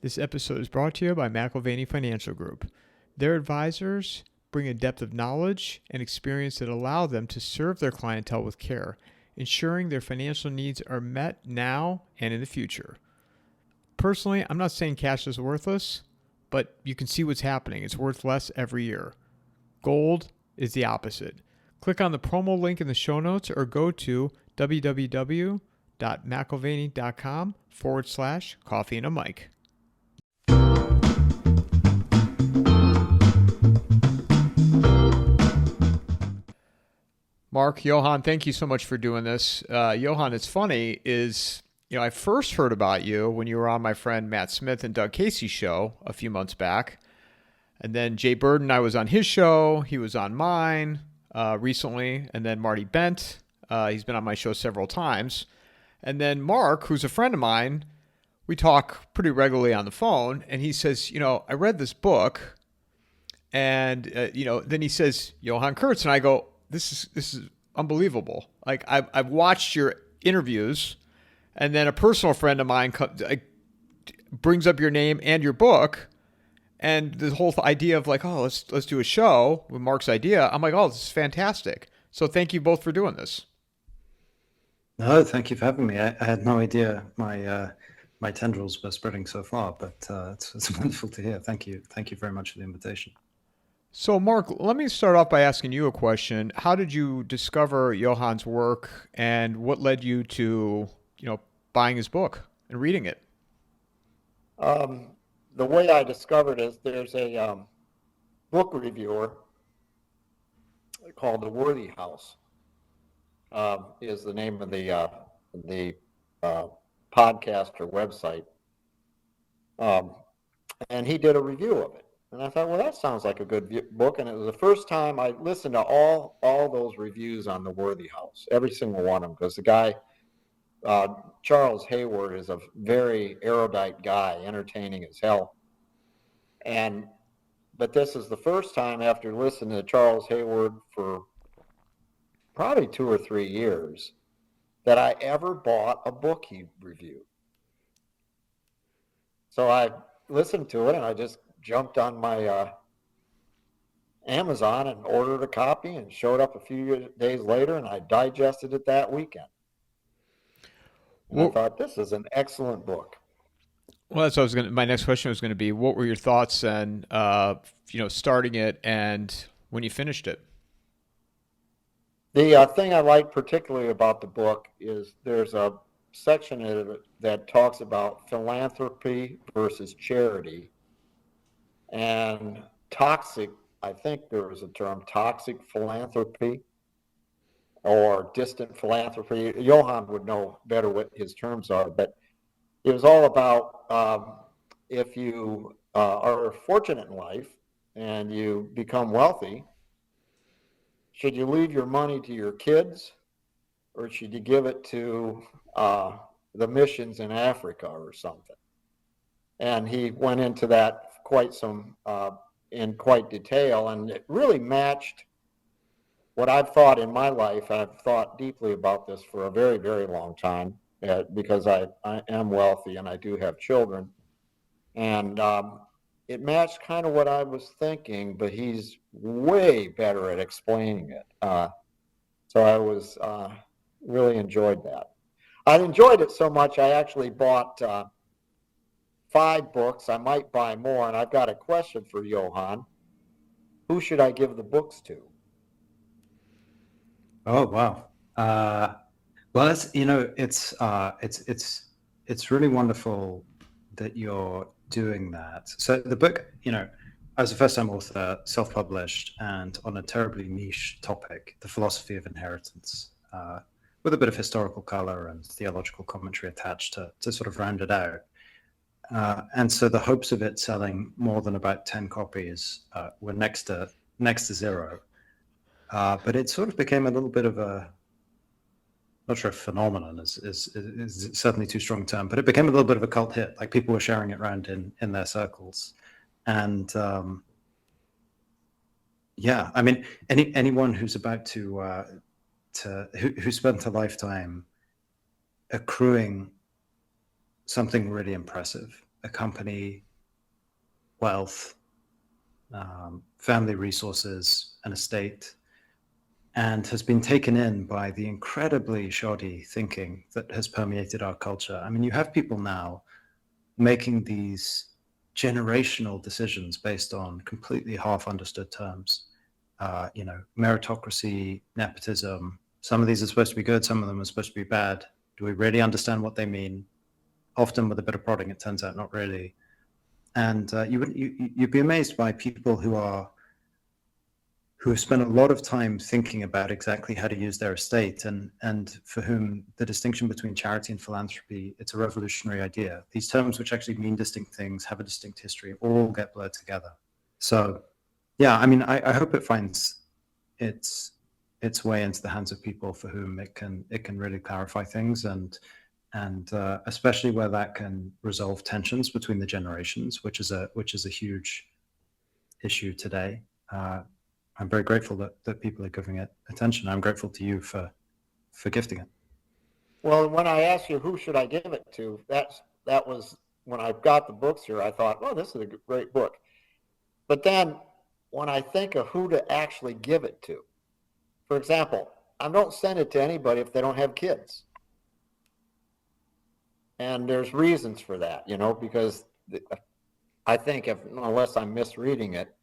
This episode is brought to you by McIlvaney Financial Group. Their advisors bring a depth of knowledge and experience that allow them to serve their clientele with care, ensuring their financial needs are met now and in the future. Personally, I'm not saying cash is worthless, but you can see what's happening. It's worth less every year. Gold is the opposite. Click on the promo link in the show notes or go to www.mcilvaney.com/coffeeandamike. Mark, Johan, thank you so much for doing this. Johan, it's funny I first heard about you when you were on my friend Matt Smith and Doug Casey's show a few months back. And then Jay Burden, I was on his show. He was on mine recently. And then Marty Bent, he's been on my show several times. And then Mark, who's a friend of mine, we talk pretty regularly on the phone. And he says, I read this book. And, then he says, Johann Kurtz. And I go, this is unbelievable. Like I've watched your interviews, and then a personal friend of mine brings up your name and your book, and the whole idea of let's do a show with Mark's idea. I'm like, oh, this is fantastic. So thank you both for doing this. No, thank you for having me. I had no idea my tendrils were spreading so far, but it's wonderful to hear. Thank you very much for the invitation. So, Mark, let me start off by asking you a question. How did you discover Johann's work, and what led you to, buying his book and reading it? The way I discovered is there's a book reviewer called The Worthy House, is the name of the podcast or website, and he did a review of it. And I thought, well, that sounds like a good book. And it was the first time I listened to all those reviews on The Worthy House, every single one of them, because the guy, Charles Hayward, is a very erudite guy, entertaining as hell. But this is the first time after listening to Charles Hayward for probably 2 or 3 years that I ever bought a book he reviewed. So I listened to it, and I just jumped on my Amazon and ordered a copy, and showed up a few days later, and I digested it that weekend. And I thought, this is an excellent book. Well, that's what my next question was going to be. What were your thoughts then, starting it and when you finished it? The thing I like particularly about the book is there's a section in it that talks about philanthropy versus charity. And toxic, I think there was a term, toxic philanthropy or distant philanthropy. Johan would know better what his terms are, but it was all about if you are fortunate in life and you become wealthy, should you leave your money to your kids, or should you give it to the missions in Africa or something? And he went into that in quite detail, and it really matched what I've thought in my life. I've thought deeply about this for a very, very long time, because I am wealthy and I do have children, and it matched kind of what I was thinking, but he's way better at explaining it. So I was really enjoyed that. I enjoyed it so much I actually bought 5 books. I might buy more, and I've got a question for Johan. Who should I give the books to? Oh, wow. Well, it's really wonderful that you're doing that. So the book, I was a first-time author, self-published, and on a terribly niche topic, the philosophy of inheritance, with a bit of historical color and theological commentary attached to sort of round it out. And so the hopes of it selling more than about 10 copies were next to zero. But it sort of became a little bit of a, not sure if phenomenon is certainly too strong a term, but it became a little bit of a cult hit. Like, people were sharing it around in their circles. And yeah, I mean, anyone who's about who spent a lifetime accruing something really impressive, a company, wealth, family resources, an estate, and has been taken in by the incredibly shoddy thinking that has permeated our culture. I mean, you have people now making these generational decisions based on completely half understood terms. Meritocracy, nepotism. Some of these are supposed to be good, some of them are supposed to be bad. Do we really understand what they mean? Often with a bit of prodding, it turns out not really. And you'd be amazed by people who have spent a lot of time thinking about exactly how to use their estate, and for whom the distinction between charity and philanthropy, it's a revolutionary idea. These terms, which actually mean distinct things, have a distinct history, all get blurred together. So, yeah, I mean, I hope it finds its way into the hands of people for whom it can really clarify things, and especially where that can resolve tensions between the generations, which is a huge issue today. I'm very grateful that people are giving it attention. I'm grateful to you for gifting it. Well, when I asked you who should I give it to, that was when I got the books here. I thought, well, this is a great book. But then when I think of who to actually give it to, for example, I don't send it to anybody if they don't have kids. And there's reasons for that, because I think unless I'm misreading it,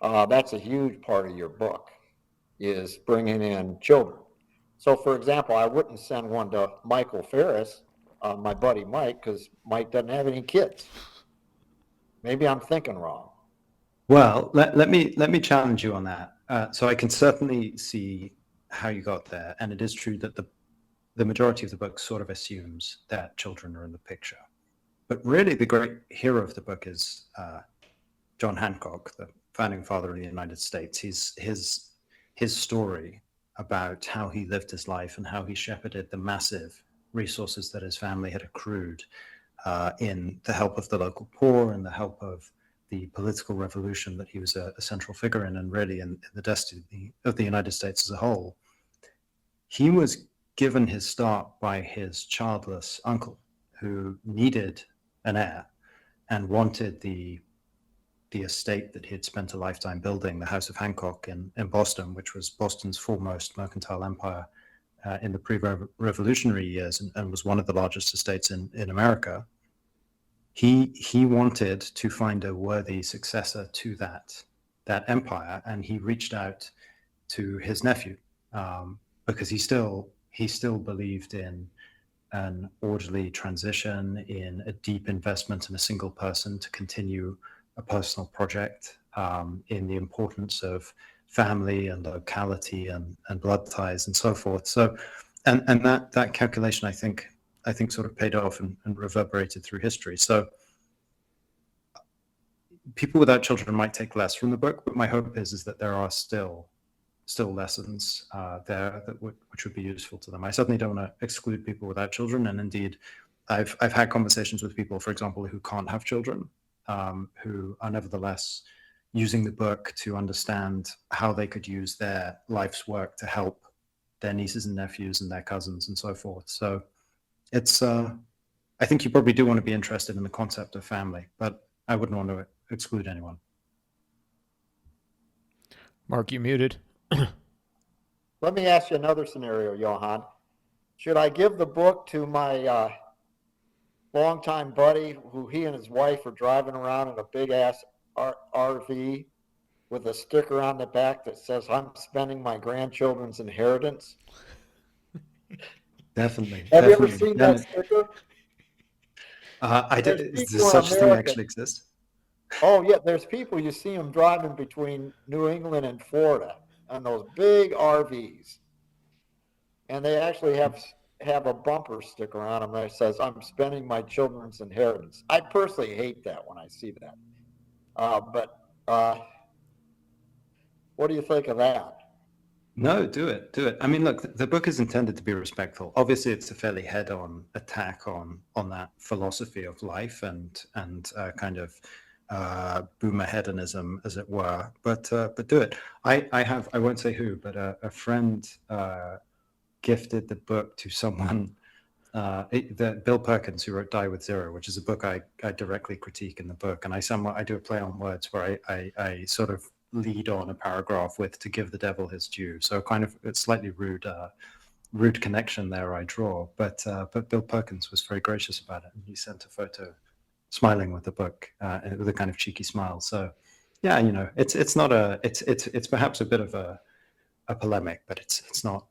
that's a huge part of your book, is bringing in children. So, for example, I wouldn't send one to Michael Ferris, my buddy Mike, because Mike doesn't have any kids. Maybe I'm thinking wrong. Well, let me challenge you on that. So I can certainly see how you got there, and it is true that the majority of the book sort of assumes that children are in the picture. But really, the great hero of the book is John Hancock, the founding father of the United States. His story about how he lived his life and how he shepherded the massive resources that his family had accrued in the help of the local poor and the help of the political revolution that he was a central figure in, and really in the destiny of the United States as a whole. He was given his start by his childless uncle, who needed an heir and wanted the estate that he had spent a lifetime building, the House of Hancock in Boston, which was Boston's foremost mercantile empire in the pre-revolutionary years, and was one of the largest estates in America. He wanted to find a worthy successor to that empire, and he reached out to his nephew because he still believed in an orderly transition, in a deep investment in a single person to continue a personal project, in the importance of family and locality and blood ties and so forth. So, and that calculation, I think sort of paid off and reverberated through history. So people without children might take less from the book, but my hope is that there are still lessons there which would be useful to them. I certainly don't want to exclude people without children, and indeed, I've had conversations with people, for example, who can't have children, who are nevertheless using the book to understand how they could use their life's work to help their nieces and nephews and their cousins and so forth. So it's, I think you probably do want to be interested in the concept of family, but I wouldn't want to exclude anyone. Mark, you muted. Let me ask you another scenario, Johan. Should I give the book to my longtime buddy, who he and his wife are driving around in a big-ass RV with a sticker on the back that says, "I'm spending my grandchildren's inheritance"? Definitely. Have you ever seen that sticker? Does such a thing actually exist? Oh, yeah. There's people, you see them driving between New England and Florida on those big RVs. And they actually have a bumper sticker on them that says, "I'm spending my children's inheritance." I personally hate that when I see that. But what do you think of that? No, do it. I mean, look, the book is intended to be respectful. Obviously, it's a fairly head-on attack on that philosophy of life and kind of boomer hedonism, as it were. But do it. I won't say who, but a friend gifted the book to someone the Bill Perkins, who wrote Die with Zero, which is a book I directly critique in the book, and I do a play on words where I sort of lead on a paragraph with "to give the devil his due." So kind of it's slightly rude connection there I draw, but Bill Perkins was very gracious about it, and he sent a photo, smiling with the book, and with a kind of cheeky smile. So, yeah, it's not it's perhaps a bit of a polemic, but it's not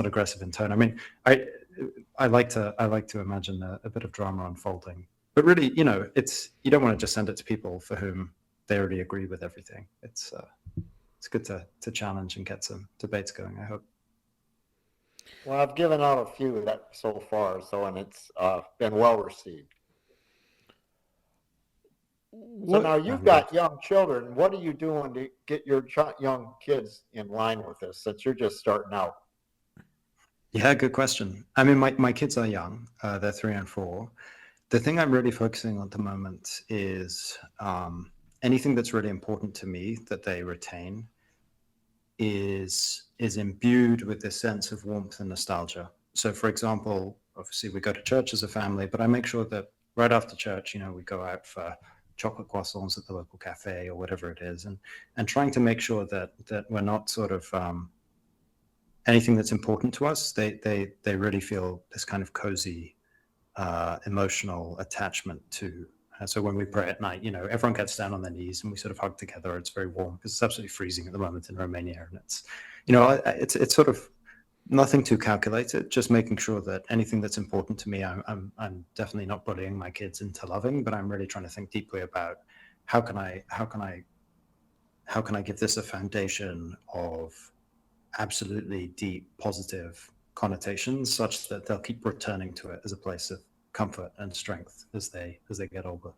aggressive in tone. I mean, I like to imagine a bit of drama unfolding, but really, you don't want to just send it to people for whom they already agree with everything. It's good to challenge and get some debates going, I hope. Well, I've given out a few of that so far, and it's been well received. So now you've got young children. What are you doing to get your young kids in line with this, since you're just starting out? Yeah, good question. I mean, my kids are young. They're 3 and 4. The thing I'm really focusing on at the moment is anything that's really important to me that they retain is imbued with this sense of warmth and nostalgia. So, for example, obviously we go to church as a family, but I make sure that right after church, we go out for chocolate croissants at the local cafe or whatever it is, and trying to make sure that we're not sort of anything that's important to us, they really feel this kind of cozy emotional attachment to. So when we pray at night, everyone gets down on their knees and we sort of hug together. It's very warm because it's absolutely freezing at the moment in Romania, and it's sort of nothing too calculated. Just making sure that anything that's important to me, I'm definitely not bullying my kids into loving, but I'm really trying to think deeply about how can I give this a foundation of absolutely deep positive connotations, such that they'll keep returning to it as a place of comfort and strength as they get older.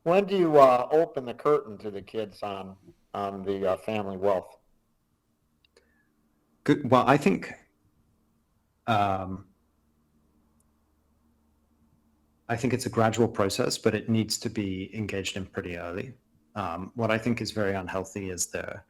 When do you open the curtain to the kids on the family wealth? Good. Well, I think it's a gradual process, but it needs to be engaged in pretty early. What I think is very unhealthy is the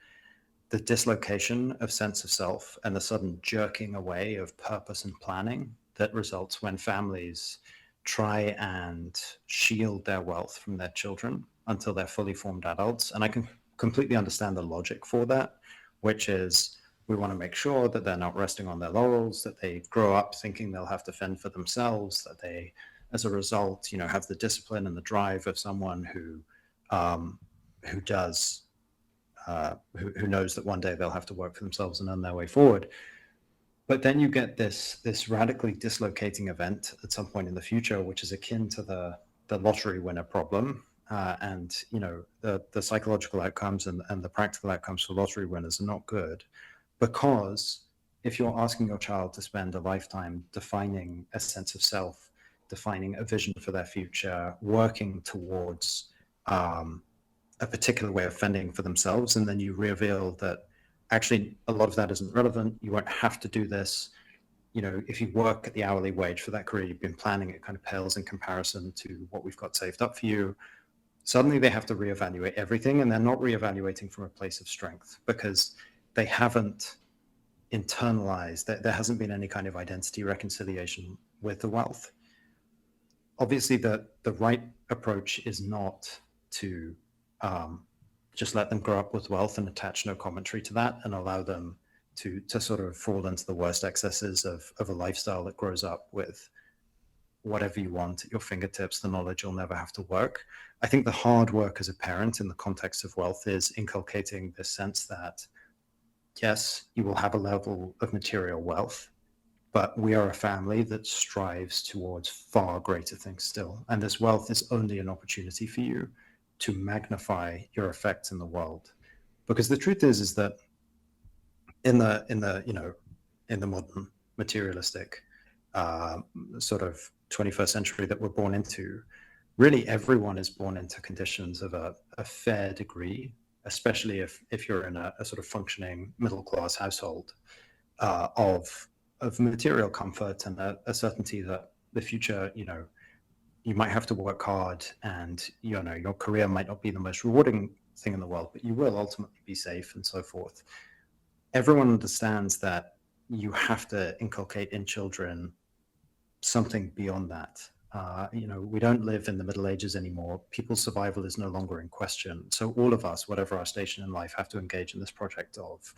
dislocation of sense of self and the sudden jerking away of purpose and planning that results when families try and shield their wealth from their children until they're fully formed adults. And I can completely understand the logic for that, which is we want to make sure that they're not resting on their laurels, that they grow up thinking they'll have to fend for themselves, that they, as a result, have the discipline and the drive of someone who knows that one day they'll have to work for themselves and earn their way forward. But then you get this radically dislocating event at some point in the future, which is akin to the lottery winner problem. And the psychological outcomes and the practical outcomes for lottery winners are not good, because if you're asking your child to spend a lifetime defining a sense of self, defining a vision for their future, working towards a particular way of fending for themselves, and then you reveal that actually a lot of that isn't relevant, you won't have to do this, if you work at the hourly wage for that career you've been planning, it kind of pales in comparison to what we've got saved up for you. Suddenly they have to reevaluate everything, and they're not reevaluating from a place of strength because they haven't internalized that. There hasn't been any kind of identity reconciliation with the wealth. Obviously the right approach is not to just let them grow up with wealth and attach no commentary to that and allow them to sort of fall into the worst excesses of a lifestyle that grows up with whatever you want at your fingertips, the knowledge you'll never have to work. I think the hard work as a parent in the context of wealth is inculcating this sense that, yes, you will have a level of material wealth, but we are a family that strives towards far greater things still. And this wealth is only an opportunity for you to magnify your effects in the world. Because the truth is that in the modern materialistic sort of 21st century that we're born into, really everyone is born into conditions of a fair degree, especially if you're in a sort of functioning middle-class household, of material comfort and a certainty that the future, you might have to work hard, and your career might not be the most rewarding thing in the world, but you will ultimately be safe and so forth. Everyone understands that you have to inculcate in children something beyond that. We don't live in the Middle Ages anymore. People's survival is no longer in question. So all of us, whatever our station in life, have to engage in this project of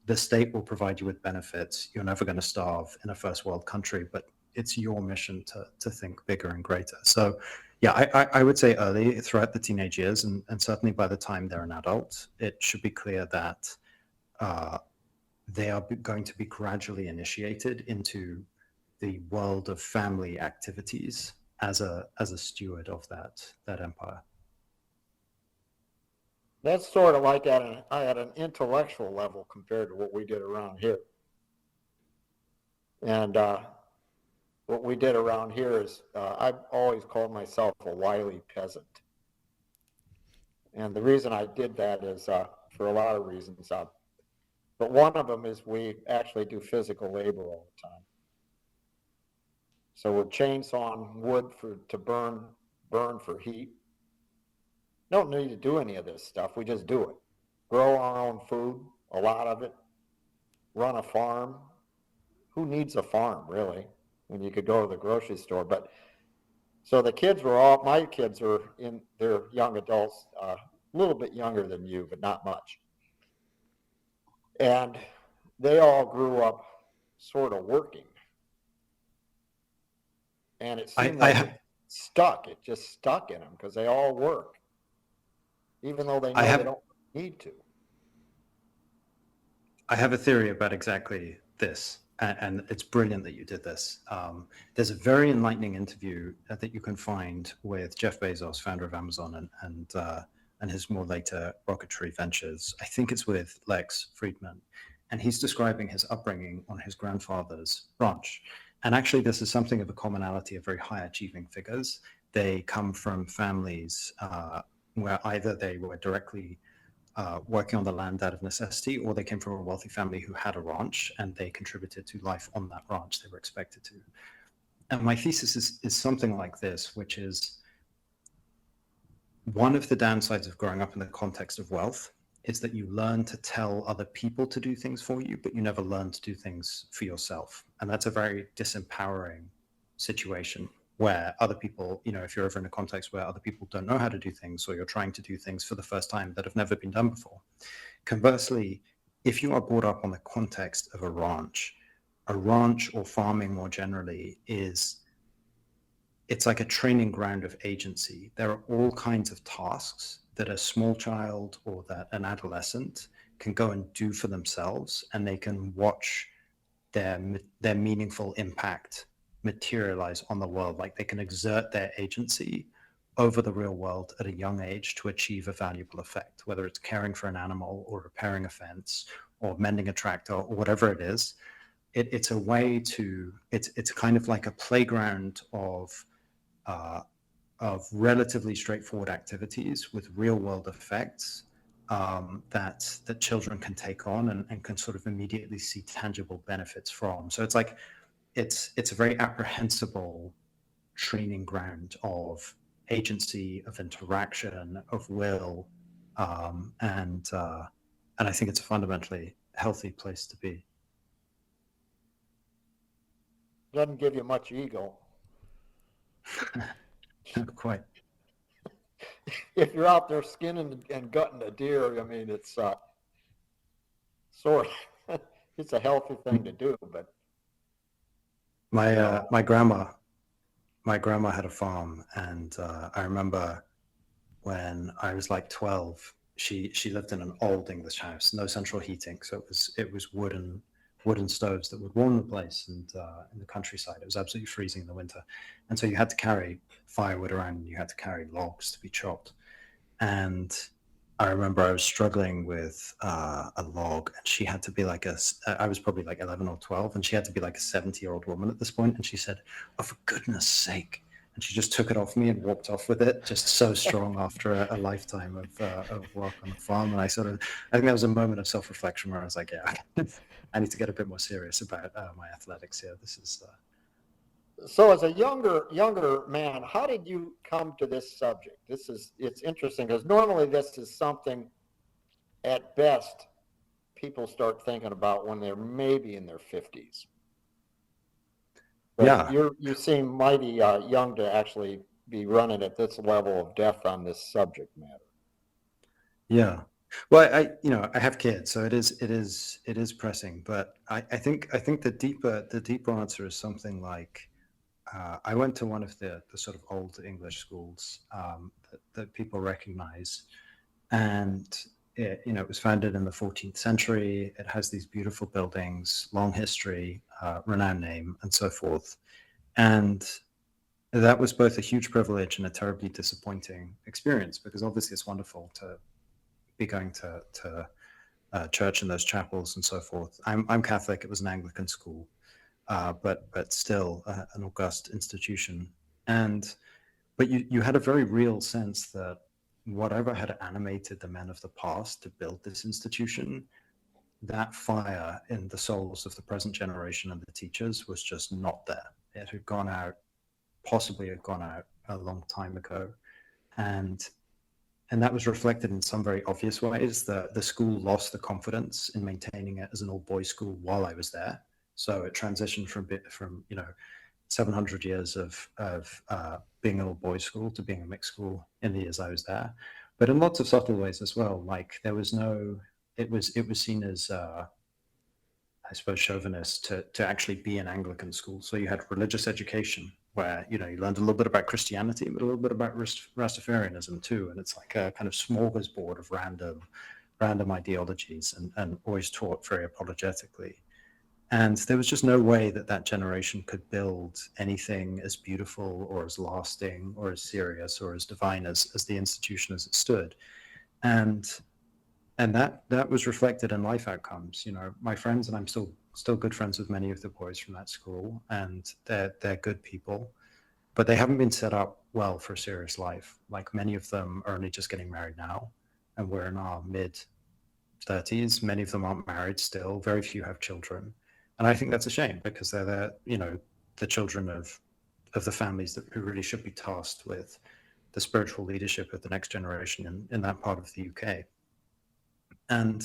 the state will provide you with benefits. You're never going to starve in a first world country, but it's your mission to think bigger and greater. So yeah, I would say early throughout the teenage years, and certainly by the time they're an adult, it should be clear that they are going to be gradually initiated into the world of family activities as a steward of that empire. That's sort of like at an intellectual level compared to what we did around here. And what we did around here is I've always called myself a wily peasant. And the reason I did that is for a lot of reasons. But one of them is we actually do physical labor all the time. So we're chainsawing wood to burn for heat. Don't need to do any of this stuff. We just do it. Grow our own food, a lot of it. Run a farm. Who needs a farm, really, when you could go to the grocery store? But so the kids my kids are they're young adults, a little bit younger than you, but not much. And they all grew up sort of working. And it seemed it just stuck in them because they all work. Even though they know they don't need to. I have a theory about exactly this, and it's brilliant that you did this. There's a very enlightening interview that you can find with Jeff Bezos, founder of Amazon, and his more later rocketry ventures. I think it's with Lex Friedman, and he's describing his upbringing on his grandfather's ranch. And actually, this is something of a commonality of very high achieving figures. They come from families where either they were directly working on the land out of necessity, or they came from a wealthy family who had a ranch and they contributed to life on that ranch. They were expected to. And my thesis is something like this, which is one of the downsides of growing up in the context of wealth is that you learn to tell other people to do things for you, but you never learn to do things for yourself. And that's a very disempowering situation where other people, if you're ever in a context where other people don't know how to do things, or you're trying to do things for the first time that have never been done before. Conversely, if you are brought up on the context of a ranch or farming more generally it's like a training ground of agency. There are all kinds of tasks that a small child or that an adolescent can go and do for themselves, and they can watch their meaningful impact materialize on the world. Like they can exert their agency over the real world at a young age to achieve a valuable effect, whether it's caring for an animal or repairing a fence or mending a tractor or whatever it is. It's a way to, it's kind of like a playground of relatively straightforward activities with real world effects that children can take on and can sort of immediately see tangible benefits from. So it's like, it's a very apprehensible training ground of agency, of interaction, of will, and I think it's a fundamentally healthy place to be. Doesn't give you much ego. Not quite. If you're out there skinning and gutting a deer, I mean, it's sort of, it's a healthy thing to do, but. My grandma had a farm, and I remember when I was like 12, she lived in an old English house, no central heating, so it was wooden stoves that would warm the place, and in the countryside it was absolutely freezing in the winter, and so you had to carry firewood around, and you had to carry logs to be chopped. And I remember I was struggling with a log, and she had to be like I was probably like 11 or 12, and she had to be like a 70-year-old woman at this point. And she said, "Oh, for goodness sake." And she just took it off me and walked off with it, just so strong after a lifetime of work on the farm. And I think that was a moment of self-reflection where I was like, yeah, I need to get a bit more serious about my athletics here. This is... So as a younger man, how did you come to this subject? It's interesting because normally this is something at best people start thinking about when they're maybe in their 50s. Yeah. You seem mighty young to actually be running at this level of depth on this subject matter. Yeah. Well, I have kids, so it is pressing. But I think the deeper answer is something like, I went to one of the sort of old English schools that people recognize, and it was founded in the 14th century. It has these beautiful buildings, long history, renowned name, and so forth. And that was both a huge privilege and a terribly disappointing experience, because obviously it's wonderful to be going to church in those chapels and so forth. I'm Catholic. It was an Anglican school, but still an august institution. But you had a very real sense that whatever had animated the men of the past to build this institution, that fire in the souls of the present generation and the teachers was just not there. It had gone out, possibly had gone out a long time ago. And that was reflected in some very obvious ways. The school lost the confidence in maintaining it as an all-boys school while I was there. So it transitioned from 700 years of being an all-boys school to being a mixed school in the years I was there. But in lots of subtle ways as well. Like there was no, it was seen as, I suppose, chauvinist to actually be an Anglican school. So you had religious education, where you learned a little bit about Christianity, but a little bit about Rastafarianism too, and it's like a kind of smorgasbord of random ideologies, and always taught very apologetically. And there was just no way that generation could build anything as beautiful or as lasting or as serious or as divine as the institution as it stood. And that was reflected in life outcomes. My friends, and I'm still good friends with many of the boys from that school, and they're good people, but they haven't been set up well for a serious life. Like many of them are only just getting married now, and we're in our mid-30s. Many of them aren't married still. Very few have children. And I think that's a shame, because they're the children of the families who really should be tasked with the spiritual leadership of the next generation in that part of the UK. And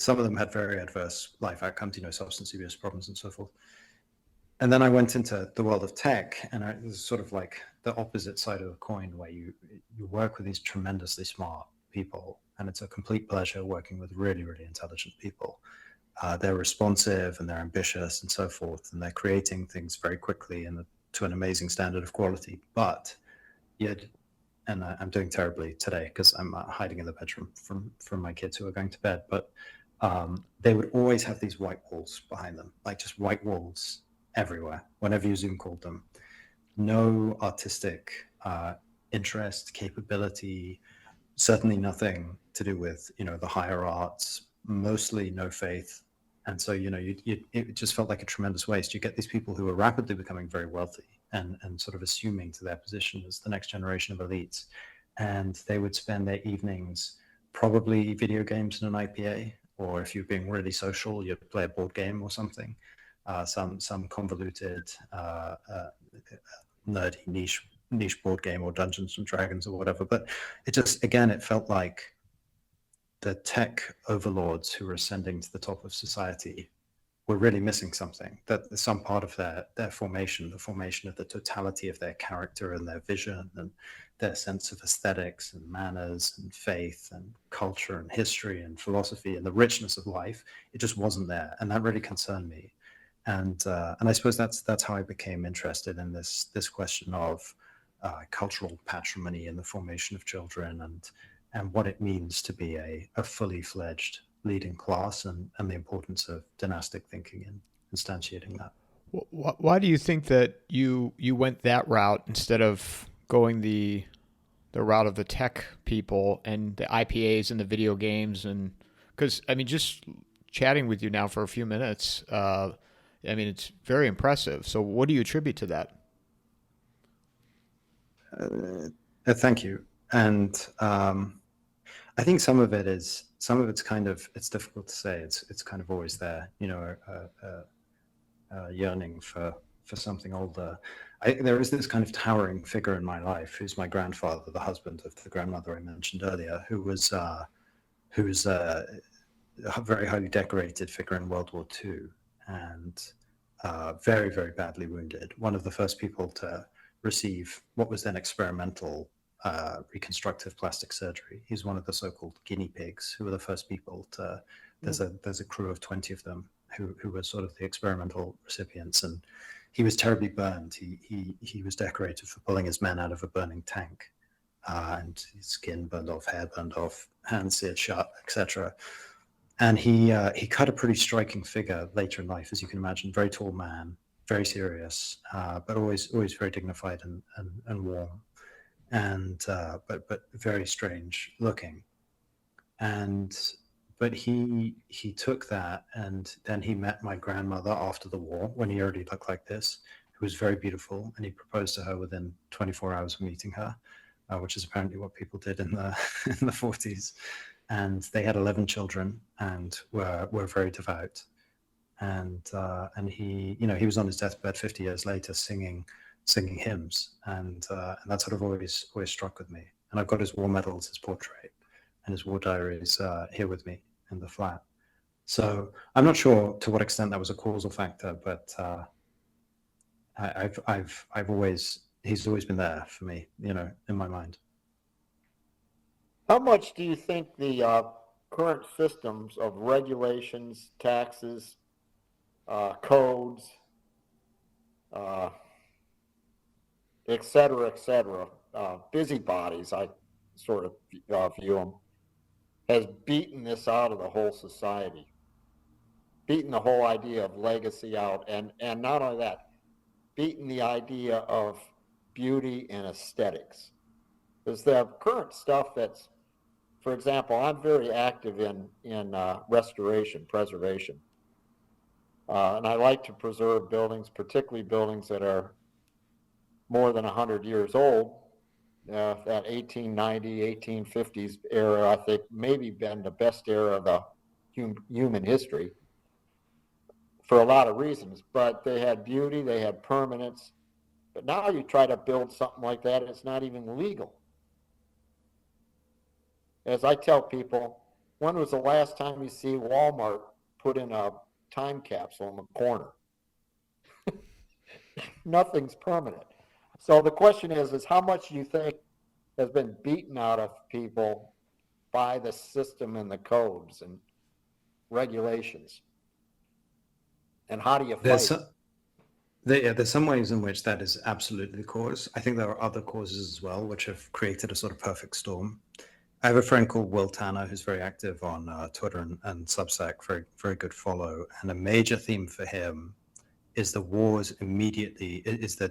some of them had very adverse life outcomes, substance abuse problems and so forth. And then I went into the world of tech, and it was sort of like the opposite side of the coin, where you work with these tremendously smart people, and it's a complete pleasure working with really, really intelligent people. They're responsive and they're ambitious and so forth, and they're creating things very quickly and to an amazing standard of quality. But yet, and I'm doing terribly today because I'm hiding in the bedroom from my kids who are going to bed, but they would always have these white walls behind them, like just white walls everywhere, whenever you Zoom called them. No artistic interest, capability, certainly nothing to do with, the higher arts, mostly no faith. And so, it just felt like a tremendous waste. You get these people who are rapidly becoming very wealthy and sort of assuming to their position as the next generation of elites. And they would spend their evenings probably video games and an IPA, or if you're being really social, you'd play a board game or something, some convoluted, nerdy niche board game or Dungeons and Dragons or whatever. But it just, again, it felt like the tech overlords who were ascending to the top of society were really missing something, that some part of their formation, the formation of the totality of their character and their vision and their sense of aesthetics and manners and faith and culture and history and philosophy and the richness of life, it just wasn't there. And that really concerned me. And I suppose that's how I became interested in this question of cultural patrimony and the formation of children, and what it means to be a fully fledged leading class, and the importance of dynastic thinking in instantiating that. Why do you think that you went that route instead of going the route of the tech people and the IPAs and the video games? And because just chatting with you now for a few minutes, it's very impressive. So what do you attribute to that? Thank you. And I think some of it's kind of, it's difficult to say. It's kind of always there, yearning for something older. There is this kind of towering figure in my life, who's my grandfather, the husband of the grandmother I mentioned earlier, who's a very highly decorated figure in World War II, and very, very badly wounded. One of the first people to receive what was then experimental reconstructive plastic surgery. He's one of the so-called guinea pigs who were the first people to. There's a crew of 20 of them who were sort of the experimental recipients, and he was terribly burned. He was decorated for pulling his men out of a burning tank, and his skin burned off, hair burned off, hands seared shut, etc. And he cut a pretty striking figure later in life, as you can imagine. Very tall man, very serious, but always very dignified and warm, and but very strange looking. But he took that, and then he met my grandmother after the war when he already looked like this, who was very beautiful, and he proposed to her within 24 hours of meeting her, which is apparently what people did in the in the 40s. And they had 11 children and were very devout. And he, he was on his deathbed 50 years later singing hymns, and that sort of always struck with me. And I've got his war medals, his portrait, and his war diaries here with me in the flat. So I'm not sure to what extent that was a causal factor, but he's always been there for me, in my mind. How much do you think the current systems of regulations, taxes, codes, et cetera, busybodies, I sort of view them, has beaten this out of the whole society, beaten the whole idea of legacy out, and not only that, beaten the idea of beauty and aesthetics? Because the current stuff that's, for example, I'm very active in restoration, preservation. And I like to preserve buildings, particularly buildings that are more than 100 years old. That 1890, 1850s era, I think, maybe been the best era of the human history for a lot of reasons. But they had beauty, they had permanence. But now you try to build something like that, and it's not even legal. As I tell people, when was the last time you see Walmart put in a time capsule in the corner? Nothing's permanent. So the question is how much do you think has been beaten out of people by the system and the codes and regulations? And how do you fight? There's some ways in which that is absolutely the cause. I think there are other causes as well, which have created a sort of perfect storm. I have a friend called Will Tanner who's very active on Twitter and Substack, very, very good follow. And a major theme for him is the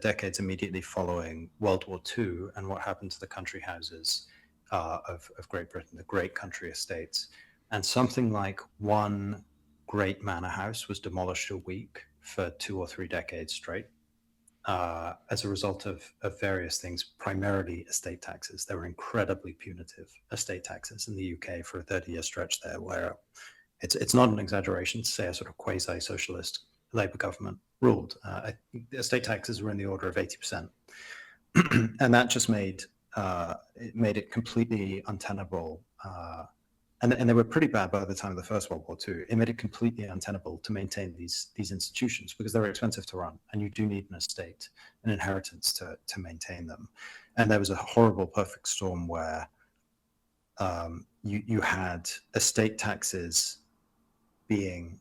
decades immediately following World War II and what happened to the country houses of Great Britain, the great country estates. And something like one great manor house was demolished a week for 2 or 3 decades straight. As a result of various things, primarily estate taxes. There were incredibly punitive estate taxes in the UK for a 30-year stretch there, where it's not an exaggeration to say a sort of quasi-socialist Labour government ruled. Estate taxes were in the order of 80%. And that just made it completely untenable. And they were pretty bad by the time of the First World War II. It made it completely untenable to maintain these institutions because they were expensive to run, and you do need an estate, an inheritance to maintain them. And there was a horrible perfect storm where you had estate taxes being,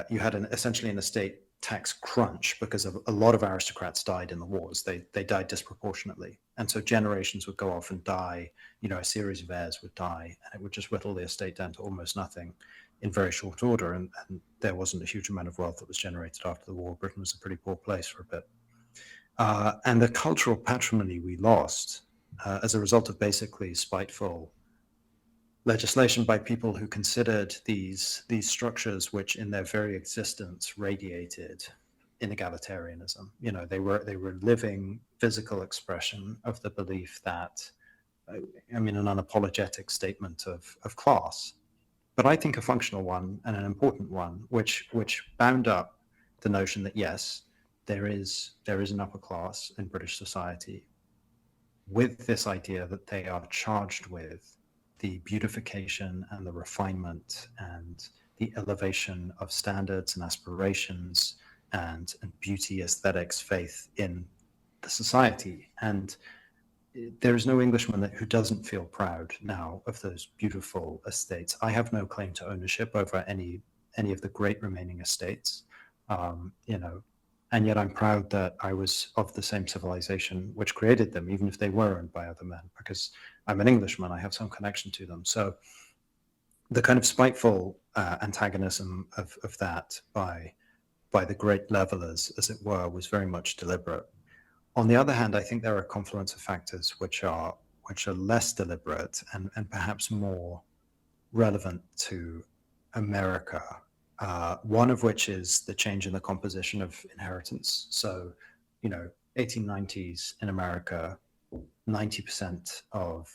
you had essentially an estate tax crunch because of a lot of aristocrats died in the wars. They died disproportionately. And so generations would go off and die, a series of heirs would die, and it would just whittle the estate down to almost nothing in very short order. And there wasn't a huge amount of wealth that was generated after the war. Britain was a pretty poor place for a bit. And the cultural patrimony we lost as a result of basically spiteful legislation by people who considered these structures, which in their very existence radiated inegalitarianism. They were living physical expression of the belief that, an unapologetic statement of class, but I think a functional one and an important one, which bound up the notion that yes, there is an upper class in British society, with this idea that they are charged with the beautification and the refinement and the elevation of standards and aspirations and beauty, aesthetics, faith in the society. And there is no Englishman who doesn't feel proud now of those beautiful estates. I have no claim to ownership over any of the great remaining estates, and yet I'm proud that I was of the same civilization which created them, even if they were owned by other men, because I'm an Englishman, I have some connection to them. So the kind of spiteful antagonism of that by the great levelers, as it were, was very much deliberate. On the other hand, I think there are a confluence of factors which are less deliberate and perhaps more relevant to America. One of which is the change in the composition of inheritance. So, 1890s in America, 90% of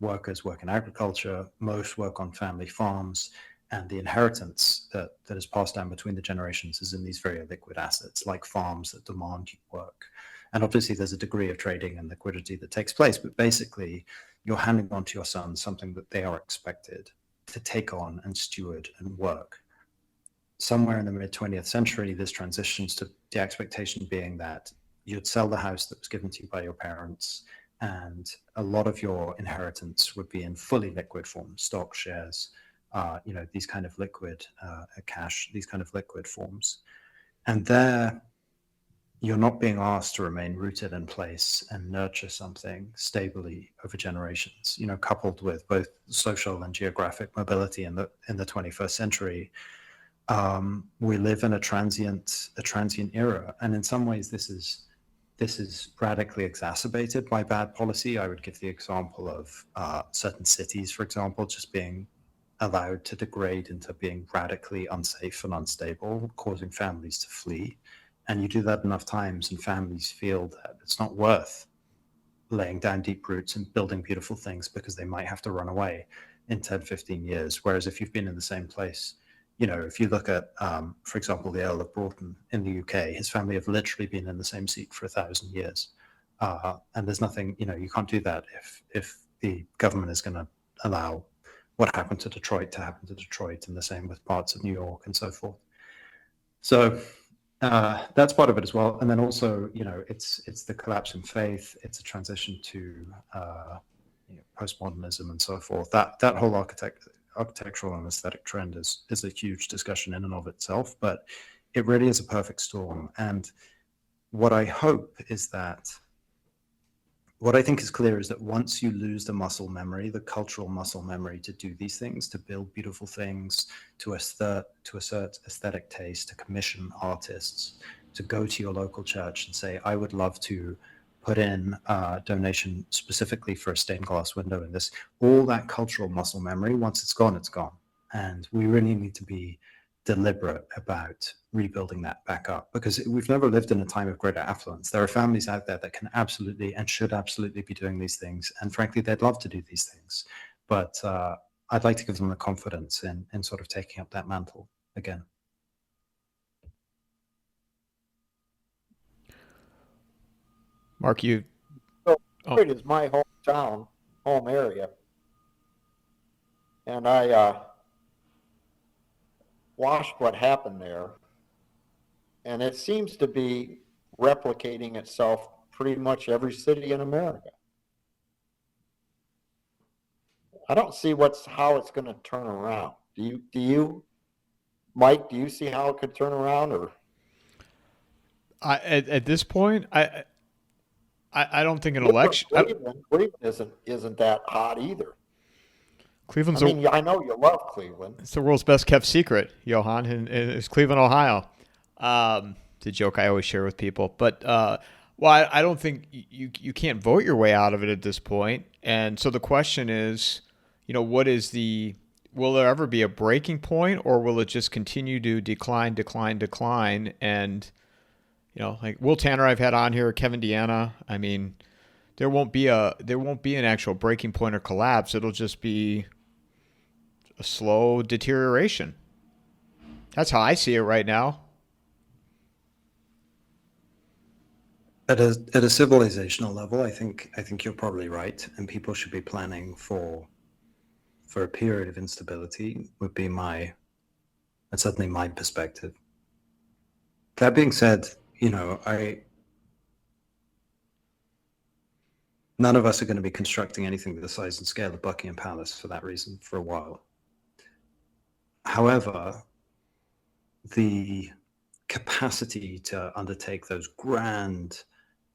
workers work in agriculture, most work on family farms, and the inheritance that is passed down between the generations is in these very liquid assets like farms that demand you work. And obviously there's a degree of trading and liquidity that takes place, but basically you're handing on to your sons something that they are expected to take on and steward and work. Somewhere in the mid-20th century, this transitions to the expectation being that you'd sell the house that was given to you by your parents, and a lot of your inheritance would be in fully liquid form, stock, shares, these kind of liquid cash, these kind of liquid forms. And there, you're not being asked to remain rooted in place and nurture something stably over generations, coupled with both social and geographic mobility in the 21st century. We live in a transient era, and in some ways this is radically exacerbated by bad policy. I would give the example of certain cities, for example, just being allowed to degrade into being radically unsafe and unstable, causing families to flee. And you do that enough times and families feel that it's not worth laying down deep roots and building beautiful things because they might have to run away in 10, 15 years. Whereas if you've been in the same place, if you look at, for example, the Earl of Broughton in the UK, his family have literally been in the same seat for 1,000 years. And there's nothing, you can't do that if the government is going to allow what happened to Detroit to happen to Detroit, and the same with parts of New York and so forth. So that's part of it as well. And then also, it's the collapse in faith. It's a transition to postmodernism and so forth. That whole architectural and aesthetic trend is a huge discussion in and of itself, but it really is a perfect storm. And what I hope is that, what I think is clear is that once you lose the muscle memory, the cultural muscle memory to do these things, to build beautiful things, to assert aesthetic taste, to commission artists, to go to your local church and say, I would love to put in a donation specifically for a stained glass window in this, all that cultural muscle memory, once it's gone, it's gone. And we really need to be deliberate about rebuilding that back up, because we've never lived in a time of greater affluence. There are families out there that can absolutely and should absolutely be doing these things. And frankly, they'd love to do these things. But I'd like to give them the confidence in sort of taking up that mantle again. Mark, So Detroit is my hometown, home area. And I watched what happened there. And it seems to be replicating itself pretty much every city in America. I don't see how it's going to turn around. Do you, Mike? Do you see how it could turn around? Or at this point, I don't think an election. Cleveland isn't that hot either. Cleveland's. I know you love Cleveland. It's the world's best kept secret, Johan, and it's Cleveland, Ohio. It's a joke I always share with people, but I don't think you can't vote your way out of it at this point. And so the question is, will there ever be a breaking point, or will it just continue to decline? And like Will Tanner, I've had on here, Kevin Deanna. I mean, there won't be an actual breaking point or collapse. It'll just be a slow deterioration. That's how I see it right now. At a civilizational level, I think you're probably right, and people should be planning for for a period of instability would be that's certainly my perspective. That being said, none of us are going to be constructing anything the size and scale of Buckingham Palace for that reason for a while. However, the capacity to undertake those grand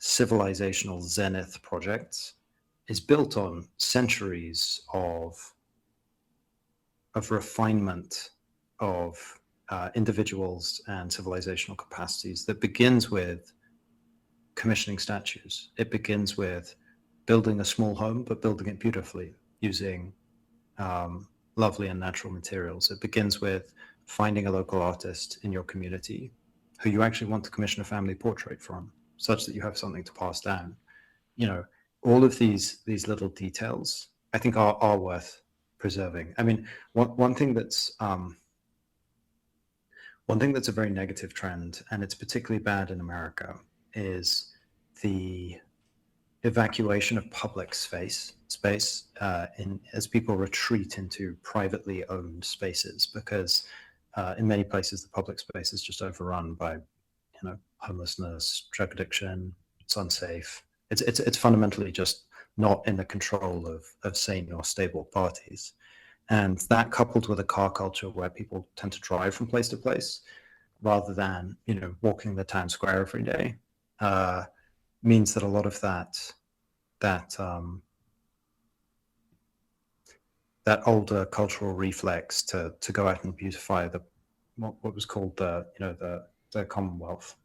civilizational zenith projects is built on centuries of refinement of individuals and civilizational capacities that begins with commissioning statues. It begins with building a small home, but building it beautifully using lovely and natural materials. It begins with finding a local artist in your community who you actually want to commission a family portrait from, such that you have something to pass down. All of these little details, I think, are worth preserving. I mean, one thing that's a very negative trend, and it's particularly bad in America, is the evacuation of public space as people retreat into privately owned spaces, because in many places the public space is just overrun by homelessness, drug addiction. It's unsafe. It's fundamentally just not in the control of sane or stable parties. And that, coupled with a car culture where people tend to drive from place to place rather than walking the town square every day, means that a lot of that older cultural reflex to go out and beautify what was called the Commonwealth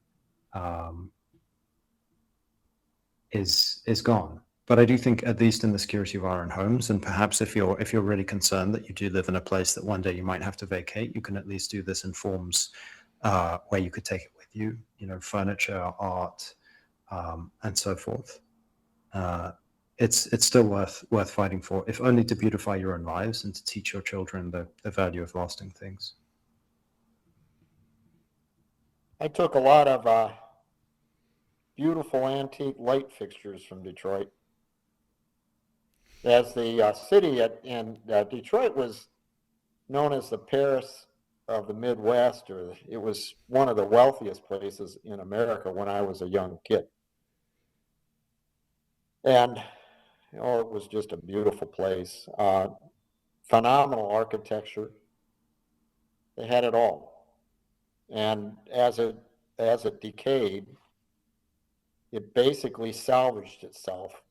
is gone. But I do think, at least in the security of our own homes, and perhaps if you're really concerned that you do live in a place that one day you might have to vacate, you can at least do this in forms where you could take it with you, furniture, art, and so forth. It's still worth fighting for, if only to beautify your own lives and to teach your children the value of lasting things. I took a lot of beautiful antique light fixtures from Detroit. As the city in Detroit was known as the Paris of the Midwest, or it was one of the wealthiest places in America when I was a young kid. And it was just a beautiful place. Phenomenal architecture. They had it all. And as it decayed, it basically salvaged itself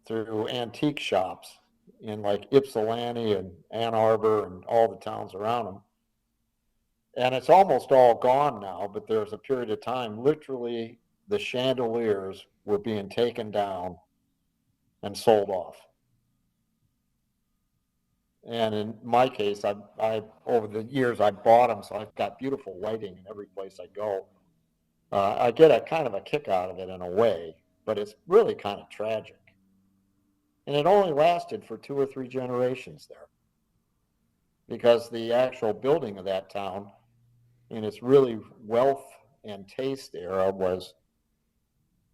through antique shops in like Ypsilanti and Ann Arbor and all the towns around them. And it's almost all gone now, but there's a period of time, literally the chandeliers were being taken down and sold off. And in my case, I over the years I bought them, so I've got beautiful lighting in every place I go. I get a kind of a kick out of it in a way, but it's really kind of tragic. And it only lasted for 2 or 3 generations there, because the actual building of that town in its really wealth and taste era was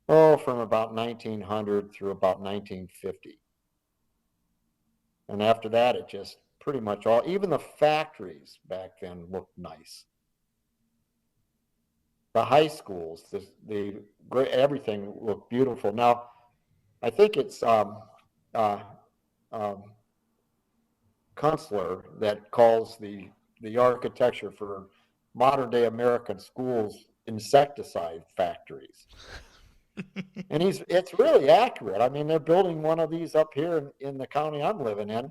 from about 1900 through about 1950. And after that, it just pretty much even the factories back then looked nice. The high schools, everything looked beautiful. Now, I think it's Kunstler that calls the architecture for modern day American schools insecticide factories. And it's really accurate. I mean, they're building one of these up here in the county I'm living in.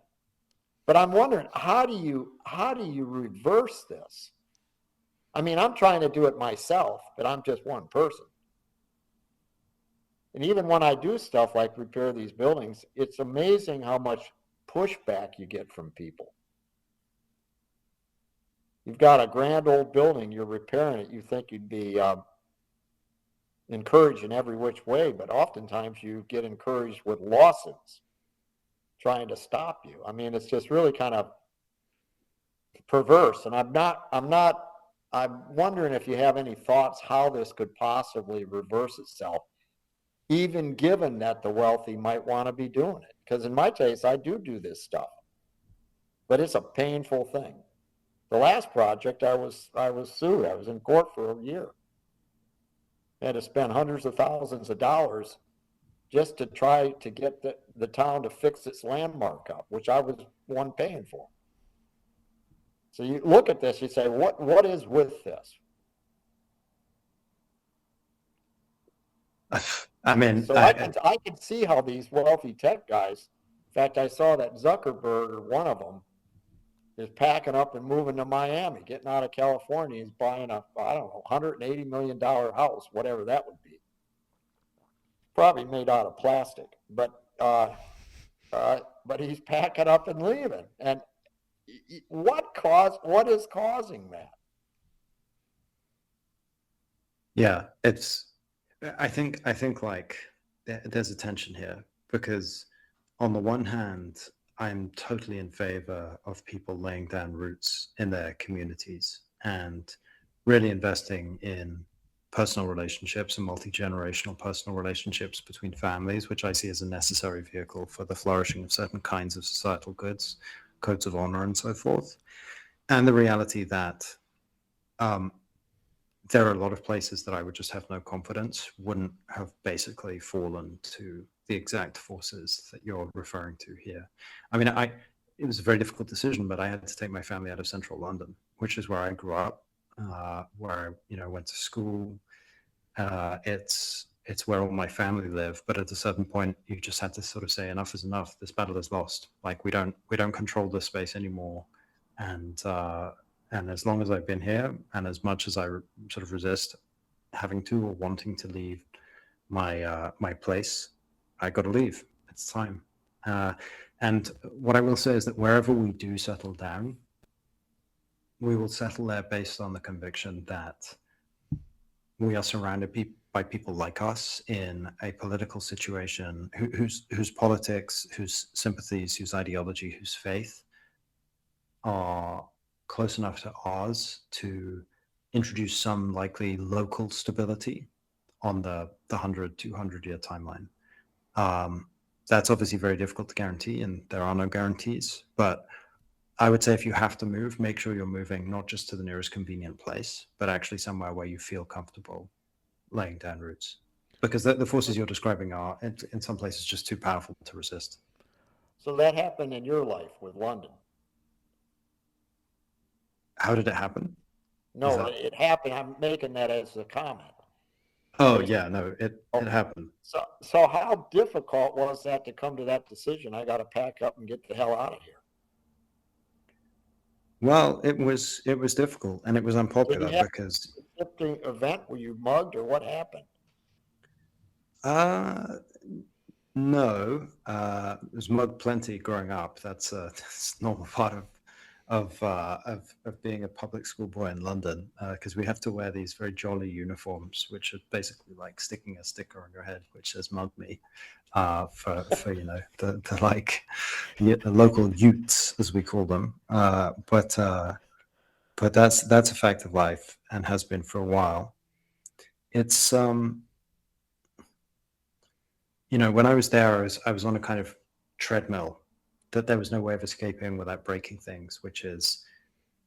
But I'm wondering, how do you reverse this? I mean, I'm trying to do it myself, but I'm just one person. And even when I do stuff like repair these buildings, it's amazing how much pushback you get from people. You've got a grand old building, you're repairing it, you think you'd be encouraged in every which way, but oftentimes you get encouraged with lawsuits trying to stop you. I mean, it's just really kind of perverse. And I'm wondering if you have any thoughts how this could possibly reverse itself, even given that the wealthy might want to be doing it. Because in my case, I do this stuff. but it's a painful thing. The last project, I was sued. I was in court for a year. I had to spend hundreds of thousands of dollars just to try to get the town to fix its landmark up, which I was one paying for. So you look at this, you say, what is with this? I mean, so I can see how these wealthy tech guys, in fact, I saw that Zuckerberg, or one of them, is packing up and moving to Miami, getting out of California. He's buying a, I don't know, $180 million house, whatever that would be. Probably made out of plastic, but he's packing up and leaving. And what is causing that? Yeah, I think like there's a tension here, because on the one hand, I'm totally in favor of people laying down roots in their communities and really investing in personal relationships and multi-generational personal relationships between families, which I see as a necessary vehicle for the flourishing of certain kinds of societal goods, codes of honor, and so forth. And the reality that there are a lot of places that I would just have no confidence, wouldn't have basically fallen to the exact forces that you're referring to here. I mean, it was a very difficult decision, but I had to take my family out of central London, which is where I grew up, where I went to school. It's where all my family live. But at a certain point, you just had to sort of say, enough is enough. This battle is lost. Like we don't control this space anymore. And as long as I've been here, and as much as I sort of resist having to or wanting to leave my place, I got to leave. It's time. And what I will say is that wherever we do settle down, we will settle there based on the conviction that we are surrounded by people like us in a political situation whose politics, whose sympathies, whose ideology, whose faith are close enough to ours to introduce some likely local stability on the 100, 200 year timeline. That's obviously very difficult to guarantee, and there are no guarantees. But I would say if you have to move, make sure you're moving not just to the nearest convenient place, but actually somewhere where you feel comfortable laying down roots. Because the forces you're describing are, in some places, just too powerful to resist. So that happened in your life with London? How did it happen? No, it happened. I'm making that as a comment. Oh, yeah, no, it happened. So how difficult was that to come to that decision? I got to pack up and get the hell out of here. Well, it was difficult, and it was unpopular because a specific event where you mugged, or what happened? No, there's mugged plenty growing up. That's a normal part of being a public school boy in London, because we have to wear these very jolly uniforms, which are basically like sticking a sticker on your head which says "mug me," for the local utes, as we call them. But that's a fact of life and has been for a while. It's when I was there, I was on a kind of treadmill that there was no way of escaping without breaking things, which is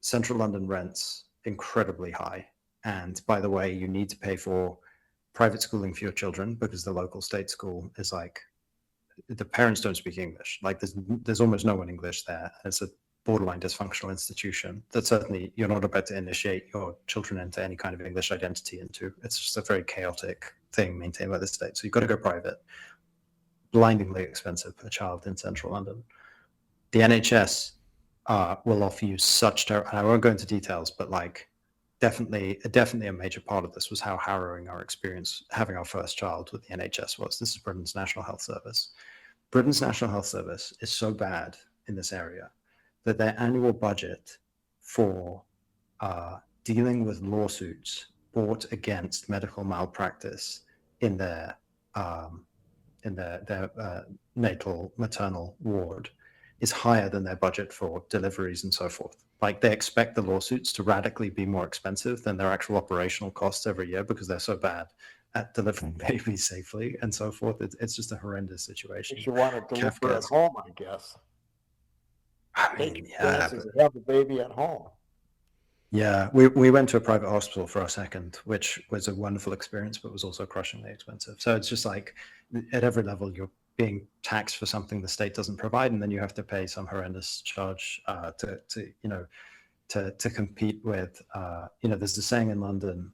central London rents incredibly high. And by the way, you need to pay for private schooling for your children because the local state school is like, the parents don't speak English. Like there's almost no one English there. It's a borderline dysfunctional institution that certainly you're not about to initiate your children into any kind of English identity into. It's just a very chaotic thing maintained by the state. So you've got to go private. Blindingly expensive per child in central London. The NHS will offer you such and I won't go into details, but like definitely a major part of this was how harrowing our experience having our first child with the NHS was. This is Britain's National Health Service. Britain's National Health Service is so bad in this area that their annual budget for dealing with lawsuits brought against medical malpractice in their natal maternal ward is higher than their budget for deliveries and so forth. Like they expect the lawsuits to radically be more expensive than their actual operational costs every year because they're so bad at delivering babies safely and so forth. It's just a horrendous situation. You want to deliver at home, I guess. I Take mean, your yeah, chances and have the baby at home. yeah, we went to a private hospital for our second, which was a wonderful experience, but was also crushingly expensive. So it's just like at every level, you're being taxed for something the state doesn't provide, and then you have to pay some horrendous charge to compete with. There's a saying in London.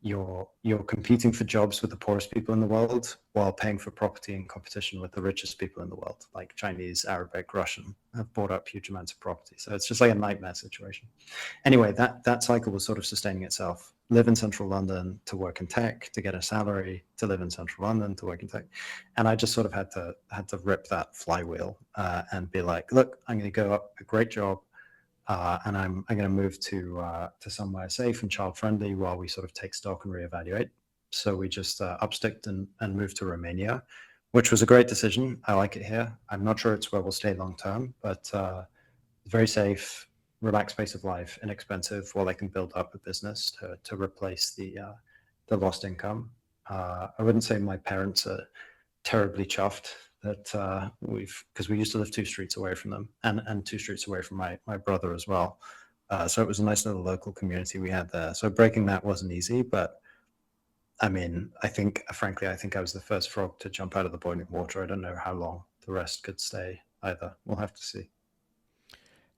You're competing for jobs with the poorest people in the world while paying for property in competition with the richest people in the world, like Chinese, Arabic, Russian, have bought up huge amounts of property. So it's just like a nightmare situation. Anyway, that cycle was sort of sustaining itself. Live in central London to work in tech, to get a salary, to live in central London to work in tech. And I just sort of had to rip that flywheel and be like, look, I'm going to go up a great job. And I'm going to move to somewhere safe and child friendly while we sort of take stock and reevaluate. So we just upsticked and moved to Romania, which was a great decision. I like it here. I'm not sure it's where we'll stay long term, but very safe, relaxed pace of life, inexpensive, while they can build up a business to replace the lost income. I wouldn't say my parents are terribly chuffed that because we used to live 2 streets away from them and 2 streets away from my brother as well. So it was a nice little local community we had there. So breaking that wasn't easy, but I mean, frankly, I think I was the first frog to jump out of the boiling water. I don't know how long the rest could stay either. We'll have to see.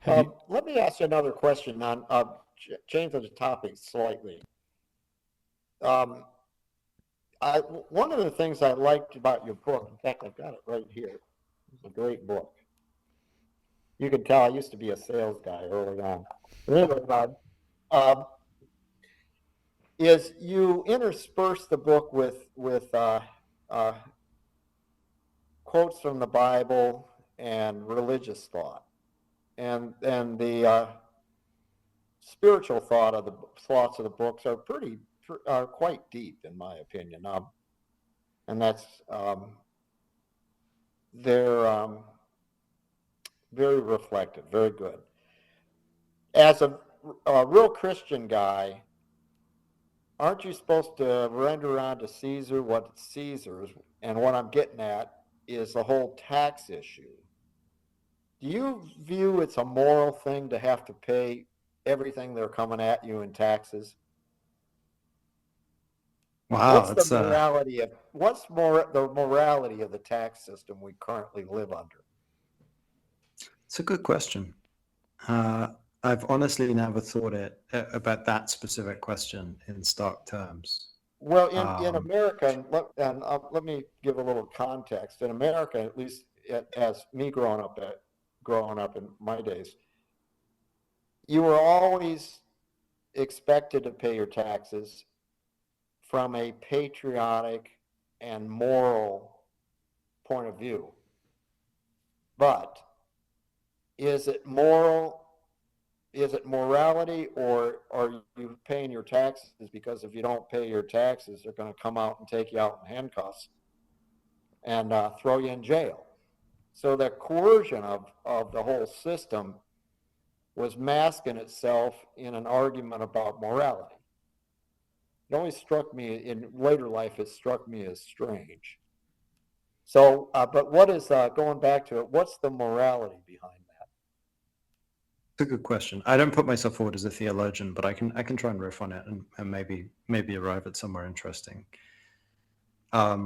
Let me ask you another question on change the topic slightly. One of the things I liked about your book, in fact, I've got it right here. It's a great book. You can tell I used to be a sales guy early on. Anyway, is you intersperse the book with quotes from the Bible and religious thought, and the spiritual thoughts of the books are quite deep, in my opinion. And that's they're very reflective, very good. As a real Christian guy, aren't you supposed to render unto Caesar what's Caesar's? And what I'm getting at is the whole tax issue. Do you view it's a moral thing to have to pay everything they're coming at you in taxes? Wow, What's the morality of the tax system we currently live under? It's a good question. I've honestly never thought about that specific question in stark terms. Well, in America, and let me give a little context. In America, at least as me growing up in my days, you were always expected to pay your taxes from a patriotic and moral point of view. But is it moral? Is it morality, or are you paying your taxes because if you don't pay your taxes, they're going to come out and take you out in handcuffs and throw you in jail? So the coercion of the whole system was masking itself in an argument about morality. It always struck me, in later life, it struck me as strange. So, but what is, going back to it, what's the morality behind that? It's a good question. I don't put myself forward as a theologian, but I can try and riff on it and maybe arrive at somewhere interesting. Let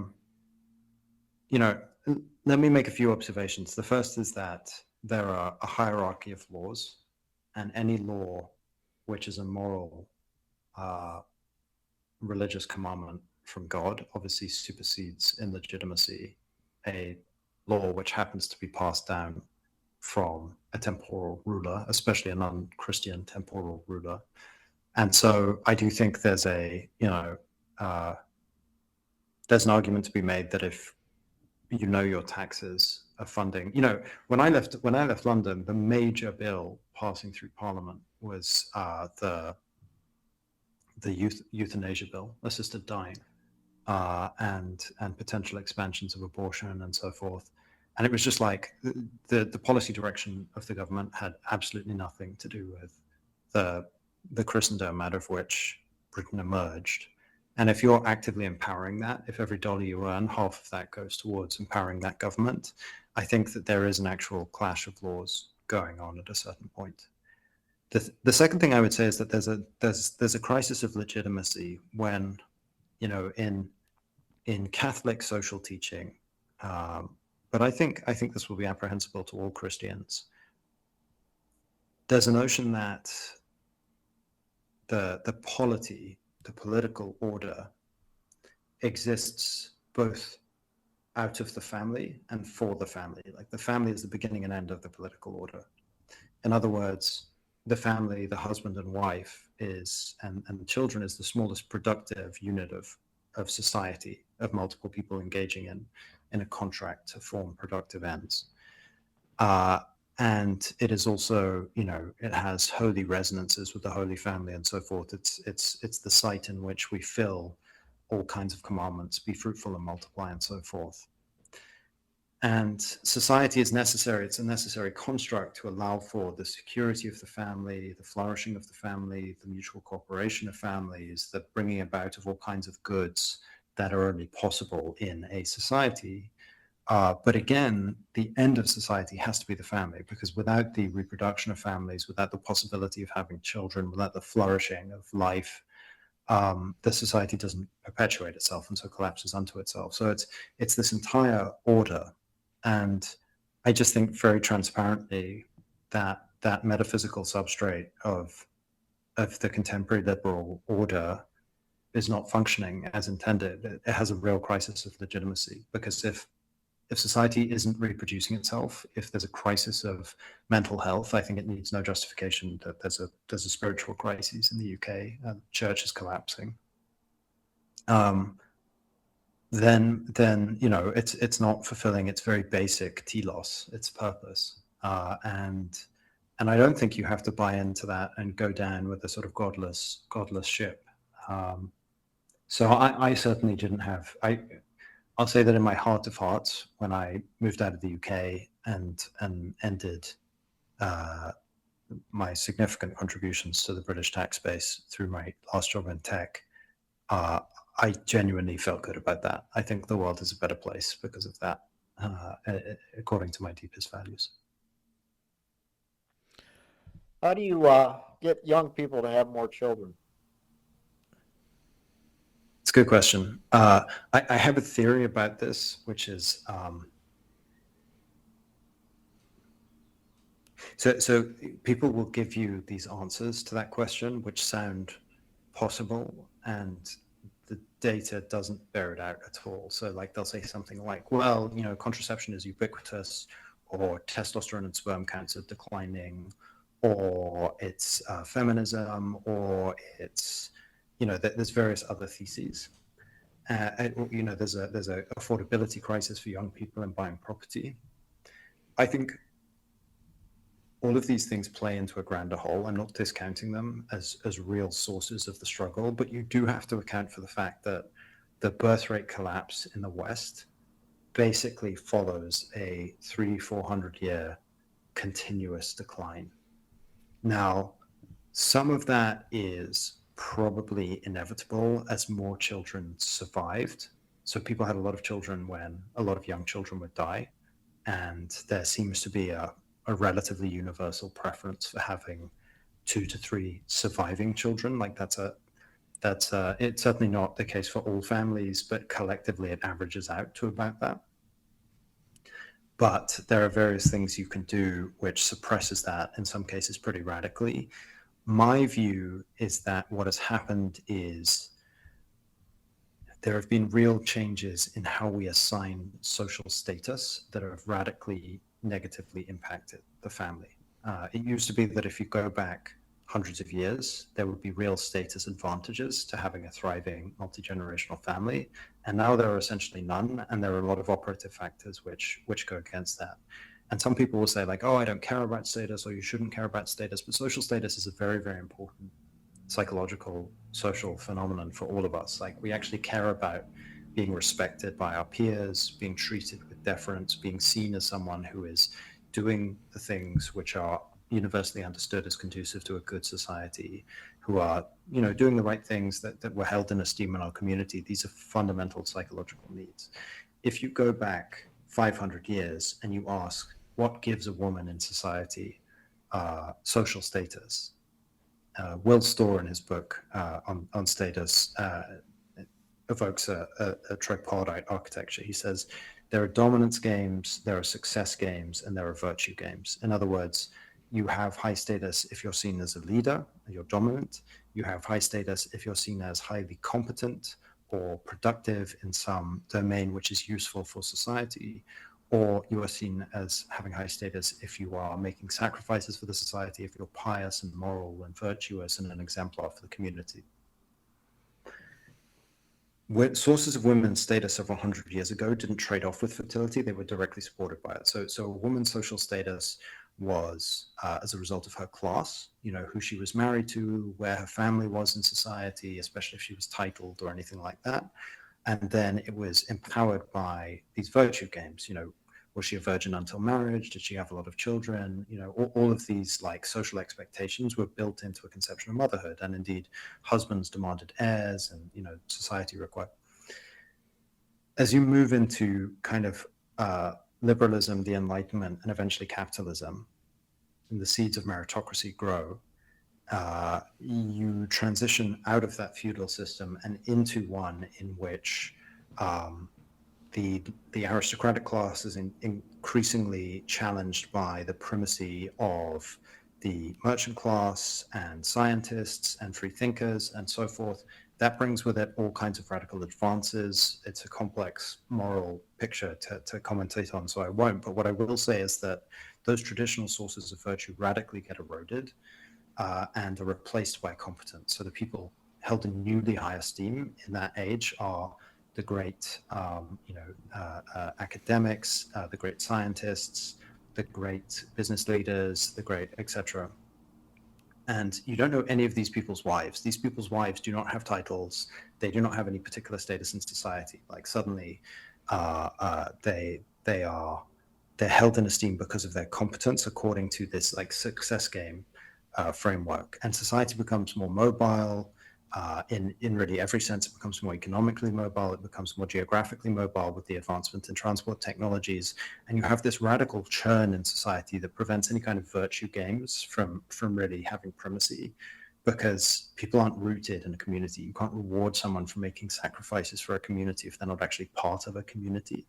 me make a few observations. The first is that there are a hierarchy of laws, and any law which is a moral religious commandment from God obviously supersedes in legitimacy a law which happens to be passed down from a temporal ruler, especially a non-Christian temporal ruler. And so I do think there's there's an argument to be made that if your taxes are funding, when I left London, the major bill passing through Parliament was the euthanasia bill, assisted dying, and potential expansions of abortion and so forth. And it was just like the policy direction of the government had absolutely nothing to do with the Christendom out of which Britain emerged. And if you're actively empowering that, if every dollar you earn, half of that goes towards empowering that government, I think that there is an actual clash of laws going on at a certain point. The second thing I would say is that there's a crisis of legitimacy when, you know, in Catholic social teaching, but I think this will be apprehensible to all Christians. There's a notion that the polity, the political order, exists both out of the family and for the family. Like the family is the beginning and end of the political order. In other words, the family, the husband and wife is, and the children is the smallest productive unit of society, of multiple people engaging in a contract to form productive ends. And it is also, you know, it has holy resonances with the Holy Family and so forth. It's the site in which we fill all kinds of commandments, be fruitful and multiply and so forth. And society is necessary. It's a necessary construct to allow for the security of the family, the flourishing of the family, the mutual cooperation of families, the bringing about of all kinds of goods that are only possible in a society. But again, the end of society has to be the family, because without the reproduction of families, without the possibility of having children, without the flourishing of life, the society doesn't perpetuate itself and so collapses unto itself. So it's this entire order. And I just think very transparently that metaphysical substrate of the contemporary liberal order is not functioning as intended. It has a real crisis of legitimacy, because if society isn't reproducing itself, if there's a crisis of mental health, I think it needs no justification that there's a spiritual crisis in the UK. The church is collapsing. Then you know it's not fulfilling its very basic telos, its purpose, and I don't think you have to buy into that and go down with a sort of godless ship. So I certainly didn't have. I'll say that in my heart of hearts, when I moved out of the UK and ended my significant contributions to the British tax base through my last job in tech, I genuinely felt good about that. I think the world is a better place because of that, according to my deepest values. How do you get young people to have more children? It's a good question. I have a theory about this, which is so people will give you these answers to that question, which sound possible, and the data doesn't bear it out at all. So like they'll say something like, well, you know, contraception is ubiquitous, or testosterone and sperm counts are declining, or it's feminism, or it's, you know, there's various other theses. You know, there's a affordability crisis for young people in buying property. I think all of these things play into a grander whole. I'm not discounting them as real sources of the struggle, but you do have to account for the fact that the birth rate collapse in the West basically follows a 300-400 year continuous decline. Now, some of that is probably inevitable as more children survived. So people had a lot of children when a lot of young children would die, and there seems to be a relatively universal preference for having 2 to 3 surviving children. Like that's it's certainly not the case for all families, but collectively it averages out to about that. But there are various things you can do which suppresses that, in some cases pretty radically. My view is that what has happened is there have been real changes in how we assign social status that have radically negatively impacted the family. It used to be that if you go back hundreds of years, there would be real status advantages to having a thriving multi-generational family. And now there are essentially none. And there are a lot of operative factors which go against that. And some people will say like, oh, I don't care about status, or you shouldn't care about status. But social status is a very, very important psychological, social phenomenon for all of us. Like we actually care about being respected by our peers, being treated with deference, being seen as someone who is doing the things which are universally understood as conducive to a good society, who are, doing the right things that were held in esteem in our community. These are fundamental psychological needs. If you go back 500 years and you ask what gives a woman in society social status, Will Storr in his book on status evokes a tripartite architecture. He says there are dominance games, there are success games, and there are virtue games. In other words, you have high status if you're seen as a leader, you're dominant. You have high status if you're seen as highly competent or productive in some domain which is useful for society, or you are seen as having high status if you are making sacrifices for the society, if you're pious and moral and virtuous and an exemplar for the community. Sources of women's status several hundred years ago didn't trade off with fertility. They were directly supported by it. So a woman's social status was as a result of her class, who she was married to, where her family was in society, especially if she was titled or anything like that. And then it was empowered by these virtue games. Was she a virgin until marriage? Did she have a lot of children? All of these like social expectations were built into a conception of motherhood. And indeed, husbands demanded heirs and, society required. As you move into kind of liberalism, the Enlightenment, and eventually capitalism, and the seeds of meritocracy grow, you transition out of that feudal system and into one in which the aristocratic class is increasingly challenged by the primacy of the merchant class and scientists and free thinkers and so forth. That brings with it all kinds of radical advances. It's a complex moral picture to commentate on, so I won't. But what I will say is that those traditional sources of virtue radically get eroded and are replaced by competence. So the people held in newly high esteem in that age are the great academics, the great scientists, the great business leaders, the great etc. And you don't know any of these people's wives. These people's wives do not have titles. They do not have any particular status in society. Like suddenly they're held in esteem because of their competence according to this like success game framework. And society becomes more mobile. In really every sense, it becomes more economically mobile, it becomes more geographically mobile with the advancement in transport technologies, and you have this radical churn in society that prevents any kind of virtue games from really having primacy, because people aren't rooted in a community. You can't reward someone for making sacrifices for a community if they're not actually part of a community.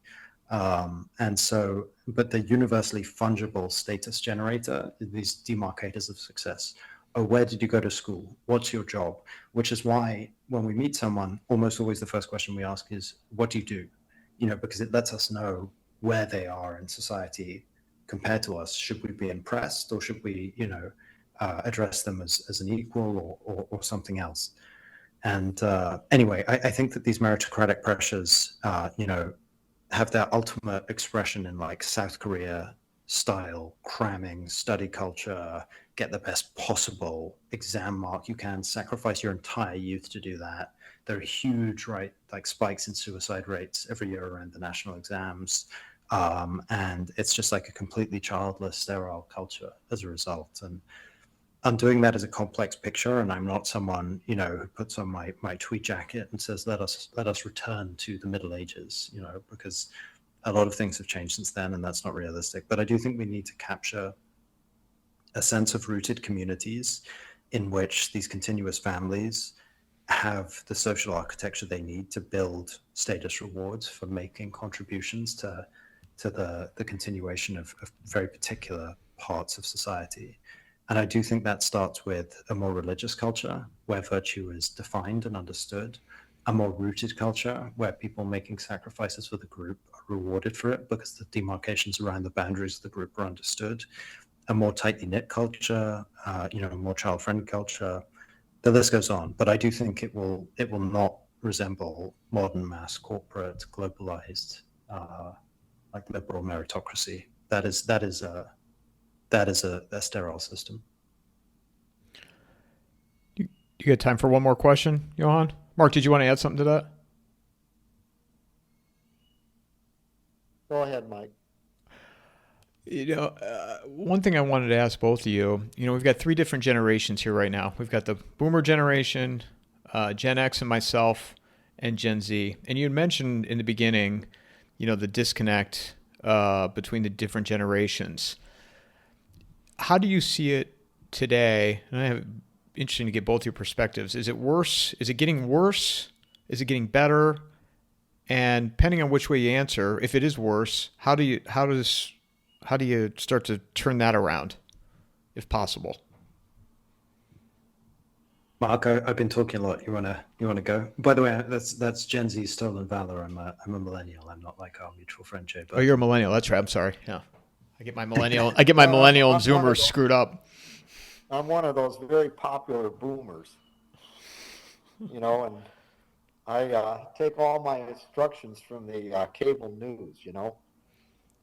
And so, but the universally fungible status generator, these demarcators of success, oh, where did you go to school? What's your job? Which is why when we meet someone, almost always the first question we ask is, what do you do? Because it lets us know where they are in society compared to us. Should we be impressed, or should we, address them as an equal or something else? And anyway, I think that these meritocratic pressures, have their ultimate expression in like South Korea style cramming, study culture, get the best possible exam mark you can, sacrifice your entire youth to do that. There are huge, like spikes in suicide rates every year around the national exams. And it's just like a completely childless, sterile culture as a result. And I'm doing that as a complex picture, and I'm not someone, who puts on my tweed jacket and says, let us return to the Middle Ages, because a lot of things have changed since then, and that's not realistic. But I do think we need to capture a sense of rooted communities in which these continuous families have the social architecture they need to build status rewards for making contributions to the continuation of very particular parts of society. And I do think that starts with a more religious culture where virtue is defined and understood, a more rooted culture where people making sacrifices for the group are rewarded for it because the demarcations around the boundaries of the group are understood, a more tightly knit culture, a more child-friendly culture. The list goes on, but I do think it will not resemble modern mass corporate globalized like liberal meritocracy. That is a sterile system. You got time for one more question, Johan? Mark, did you want to add something to that? Go ahead, Mike. One thing I wanted to ask both of you, we've got three different generations here right now. We've got the boomer generation, Gen X and myself, and Gen Z. And you had mentioned in the beginning, the disconnect between the different generations. How do you see it today? And I have interesting to get both your perspectives. Is it worse? Is it getting worse? Is it getting better? And depending on which way you answer, if it is worse, how do you start to turn that around, if possible? Mark, I've been talking a lot. You wanna go? By the way, that's Gen Z stolen valor. I'm a millennial. I'm not like our mutual friend Jay. Oh, you're a millennial. That's right. I'm sorry. Yeah, I get my millennial and Zoomers screwed up. I'm one of those very popular boomers, and I take all my instructions from the cable news,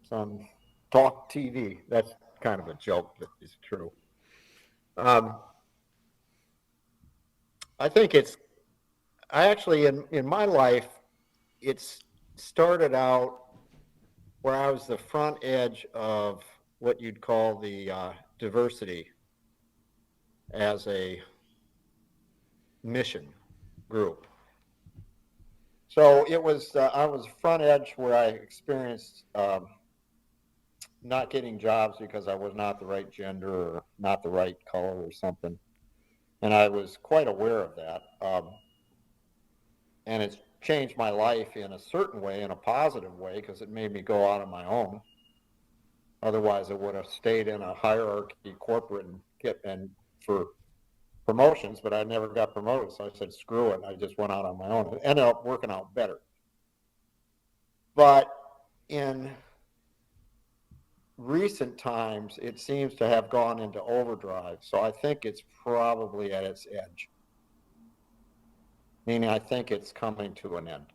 some talk TV. That's kind of a joke, but it's true. I think I actually, in my life, it's started out where I was the front edge of what you'd call the diversity as a mission group. So it was, I was front edge where I experienced not getting jobs because I was not the right gender or not the right color or something. And I was quite aware of that. And it's changed my life in a certain way, in a positive way, because it made me go out on my own. Otherwise, I would have stayed in a hierarchy corporate and for promotions, but I never got promoted. So I said, screw it. I just went out on my own. It ended up working out better. But in recent times, it seems to have gone into overdrive. So I think it's probably at its edge. Meaning I think it's coming to an end.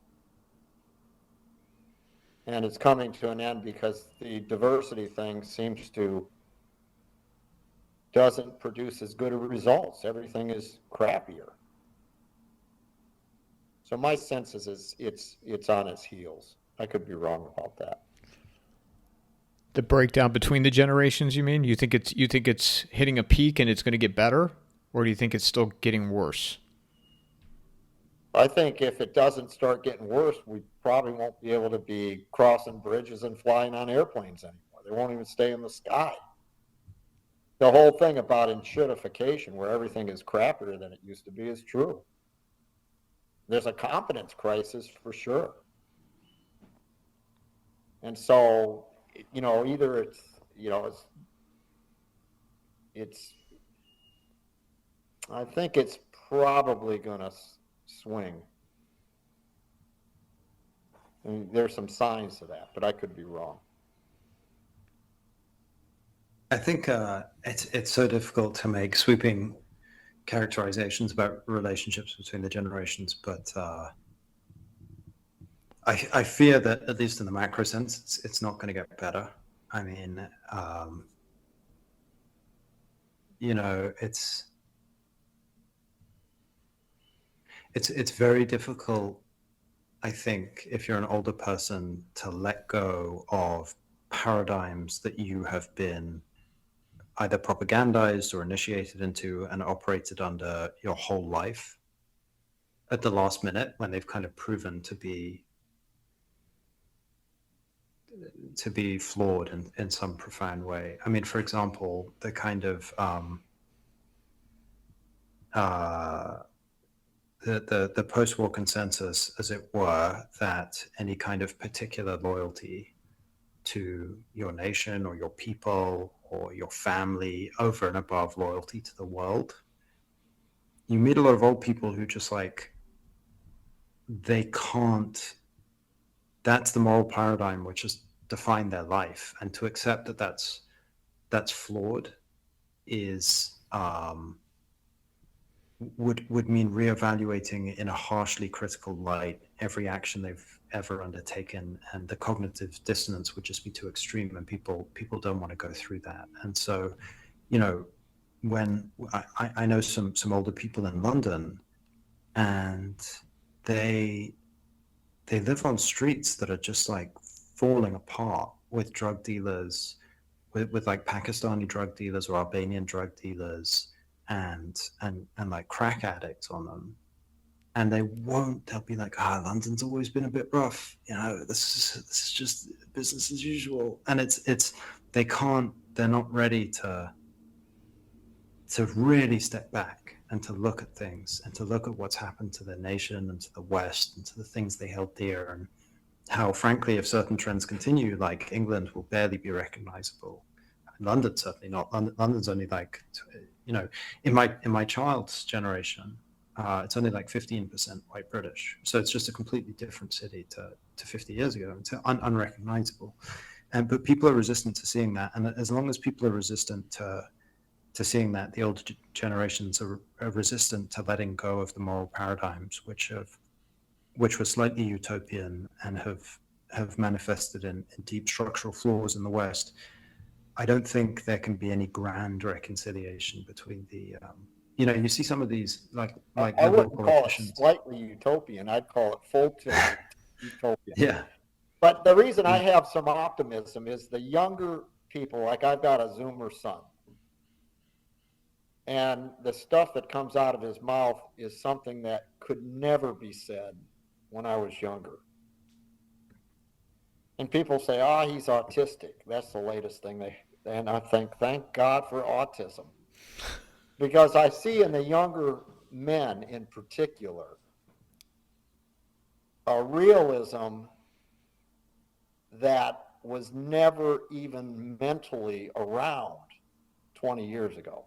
And it's coming to an end because the diversity thing doesn't produce as good of results. Everything is crappier. So my sense is it's on its heels. I could be wrong about that. The breakdown between the generations, you mean? You think it's hitting a peak and it's going to get better, or do you think it's still getting worse? I think if it doesn't start getting worse, we probably won't be able to be crossing bridges and flying on airplanes anymore. They won't even stay in the sky. The whole thing about enshittification, where everything is crappier than it used to be, is true. There's a competence crisis for sure. And so, either I think it's probably going to swing. I mean, there's some signs of that, but I could be wrong. I think it's so difficult to make sweeping characterizations about relationships between the generations, but I fear that, at least in the macro sense, it's not going to get better. I mean, it's very difficult, I think, if you're an older person, to let go of paradigms that you have been either propagandized or initiated into and operated under your whole life at the last minute, when they've kind of proven to be flawed in some profound way. I mean, for example, the kind of the post-war consensus, as it were, that any kind of particular loyalty to your nation or your people or your family over and above loyalty to the world. You meet a lot of old people who just they can't, that's the moral paradigm which has defined their life. And to accept that that's flawed is, would mean reevaluating in a harshly critical light every action they've ever undertaken, and the cognitive dissonance would just be too extreme, and people don't want to go through that. And so, when I know some older people in London, and they live on streets that are just falling apart, with drug dealers with like Pakistani drug dealers or Albanian drug dealers and like crack addicts on them, and they'll be like, London's always been a bit rough, this is just business as usual. And they're not ready to really step back and to look at things and to look at what's happened to the nation and to the West and to the things they held dear, and how, frankly, if certain trends continue, like England will barely be recognizable. London certainly not. London's only like, in my child's generation, it's only like 15% white British. So it's just a completely different city to 50 years ago. It's unrecognizable. But people are resistant to seeing that. And as long as people are resistant to seeing that, the older generations are resistant to letting go of the moral paradigms, which were slightly utopian and have manifested in deep structural flaws in the West. I don't think there can be any grand reconciliation between the, you see some of these like I wouldn't call it slightly utopian. I'd call it full utopian. Yeah. But the reason I have some optimism is the younger people, like I've got a Zoomer son, and the stuff that comes out of his mouth is something that could never be said when I was younger. And people say, he's autistic. That's the latest thing. And I think, thank God for autism. Because I see in the younger men in particular a realism that was never even mentally around 20 years ago.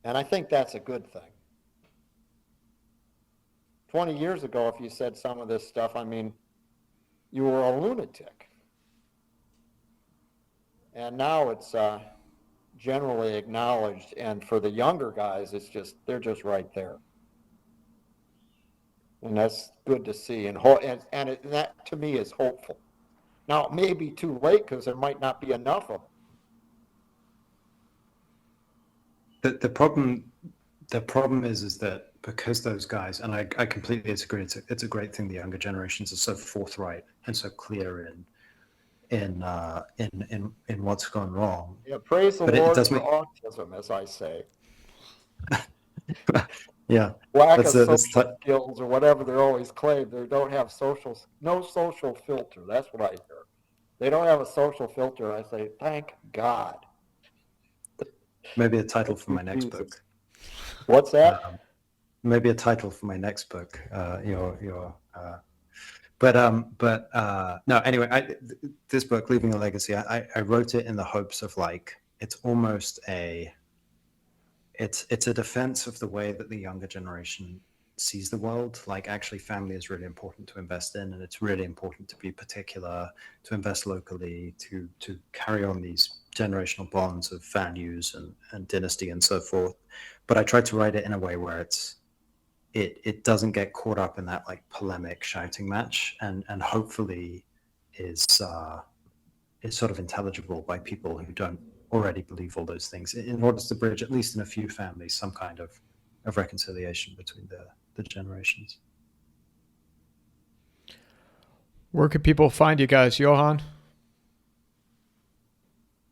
And I think that's a good thing. 20 years ago, if you said some of this stuff, you were a lunatic. And now it's generally acknowledged. And for the younger guys, they're just right there. And that's good to see. And that to me is hopeful. Now, it may be too late because there might not be enough of them. The problem is that because those guys, and I completely disagree, it's a great thing the younger generations are so forthright and so clear in what's gone wrong. Yeah, praise the Lord for autism, as I say. Yeah. Lack of social skills or whatever they're always claimed. They don't have no social filter. That's what I hear. They don't have a social filter. I say, thank God. Maybe a title for my next book. What's that? Maybe a title for my next book. No. Anyway, this book, Leaving a Legacy, I wrote it in the hopes of it's almost it's a defense of the way that the younger generation sees the world. Actually, family is really important to invest in, and it's really important to be particular, to invest locally, to carry on these generational bonds of values and dynasty and so forth. But I tried to write it in a way where it doesn't get caught up in that polemic shouting match, and hopefully is sort of intelligible by people who don't already believe all those things, in order to bridge, at least in a few families, some kind of reconciliation between the generations. Where could people find you guys, Johan?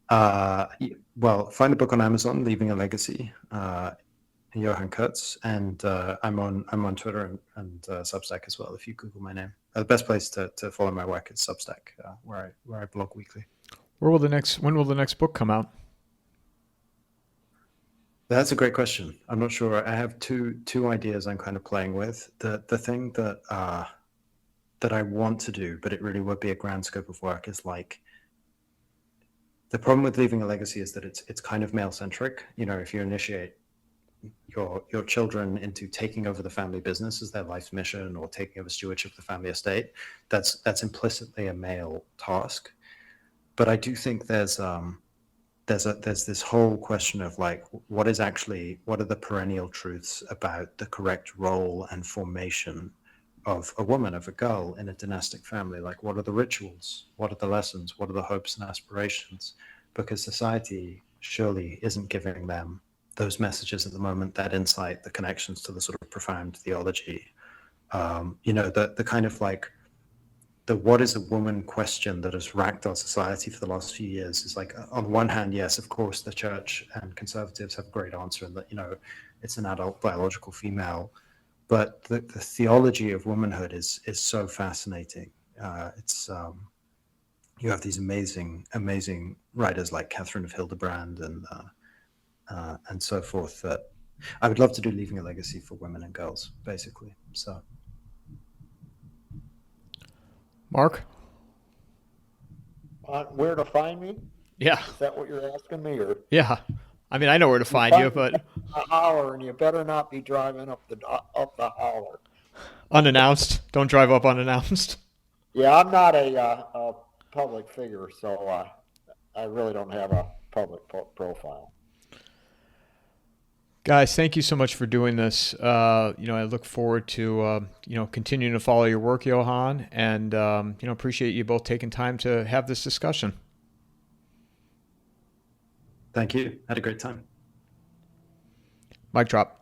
Well, find the book on Amazon, Leaving a Legacy, Johann Kurtz, and I'm on Twitter and Substack as well. If you Google my name, the best place to follow my work is Substack, where I blog weekly. When will the next book come out? That's a great question. I'm not sure. I have two ideas I'm kind of playing with. The thing that I want to do, but it really would be a grand scope of work, is the problem with Leaving a Legacy is that it's kind of male centric. If you initiate your children into taking over the family business as their life's mission, or taking over stewardship of the family estate, that's implicitly a male task. But I do think there's this whole question of what are the perennial truths about the correct role and formation of a woman, of a girl in a dynastic family. What are the rituals? What are the lessons? What are the hopes and aspirations? Because society surely isn't giving them those messages at the moment, that insight, the connections to the sort of profound theology. The kind of the what is a woman question that has racked our society for the last few years is like, on one hand, yes, of course, the church and conservatives have a great answer, and that, it's an adult biological female, but the theology of womanhood is so fascinating. It's you have these amazing writers like Catherine of Hildebrand and so forth, that I would love to do Leaving a Legacy for women and girls, basically. So, Mark? Where to find me? Yeah. Is that what you're asking me? Or Yeah. I mean, I know where to find you, but a holler, and you better not be driving up the holler. unannounced. Don't drive up unannounced. Yeah, I'm not a public figure, so I really don't have a public profile. Guys, thank you so much for doing this. I look forward to continuing to follow your work, Johan, and appreciate you both taking time to have this discussion. thank you. Had a great time. Mic drop.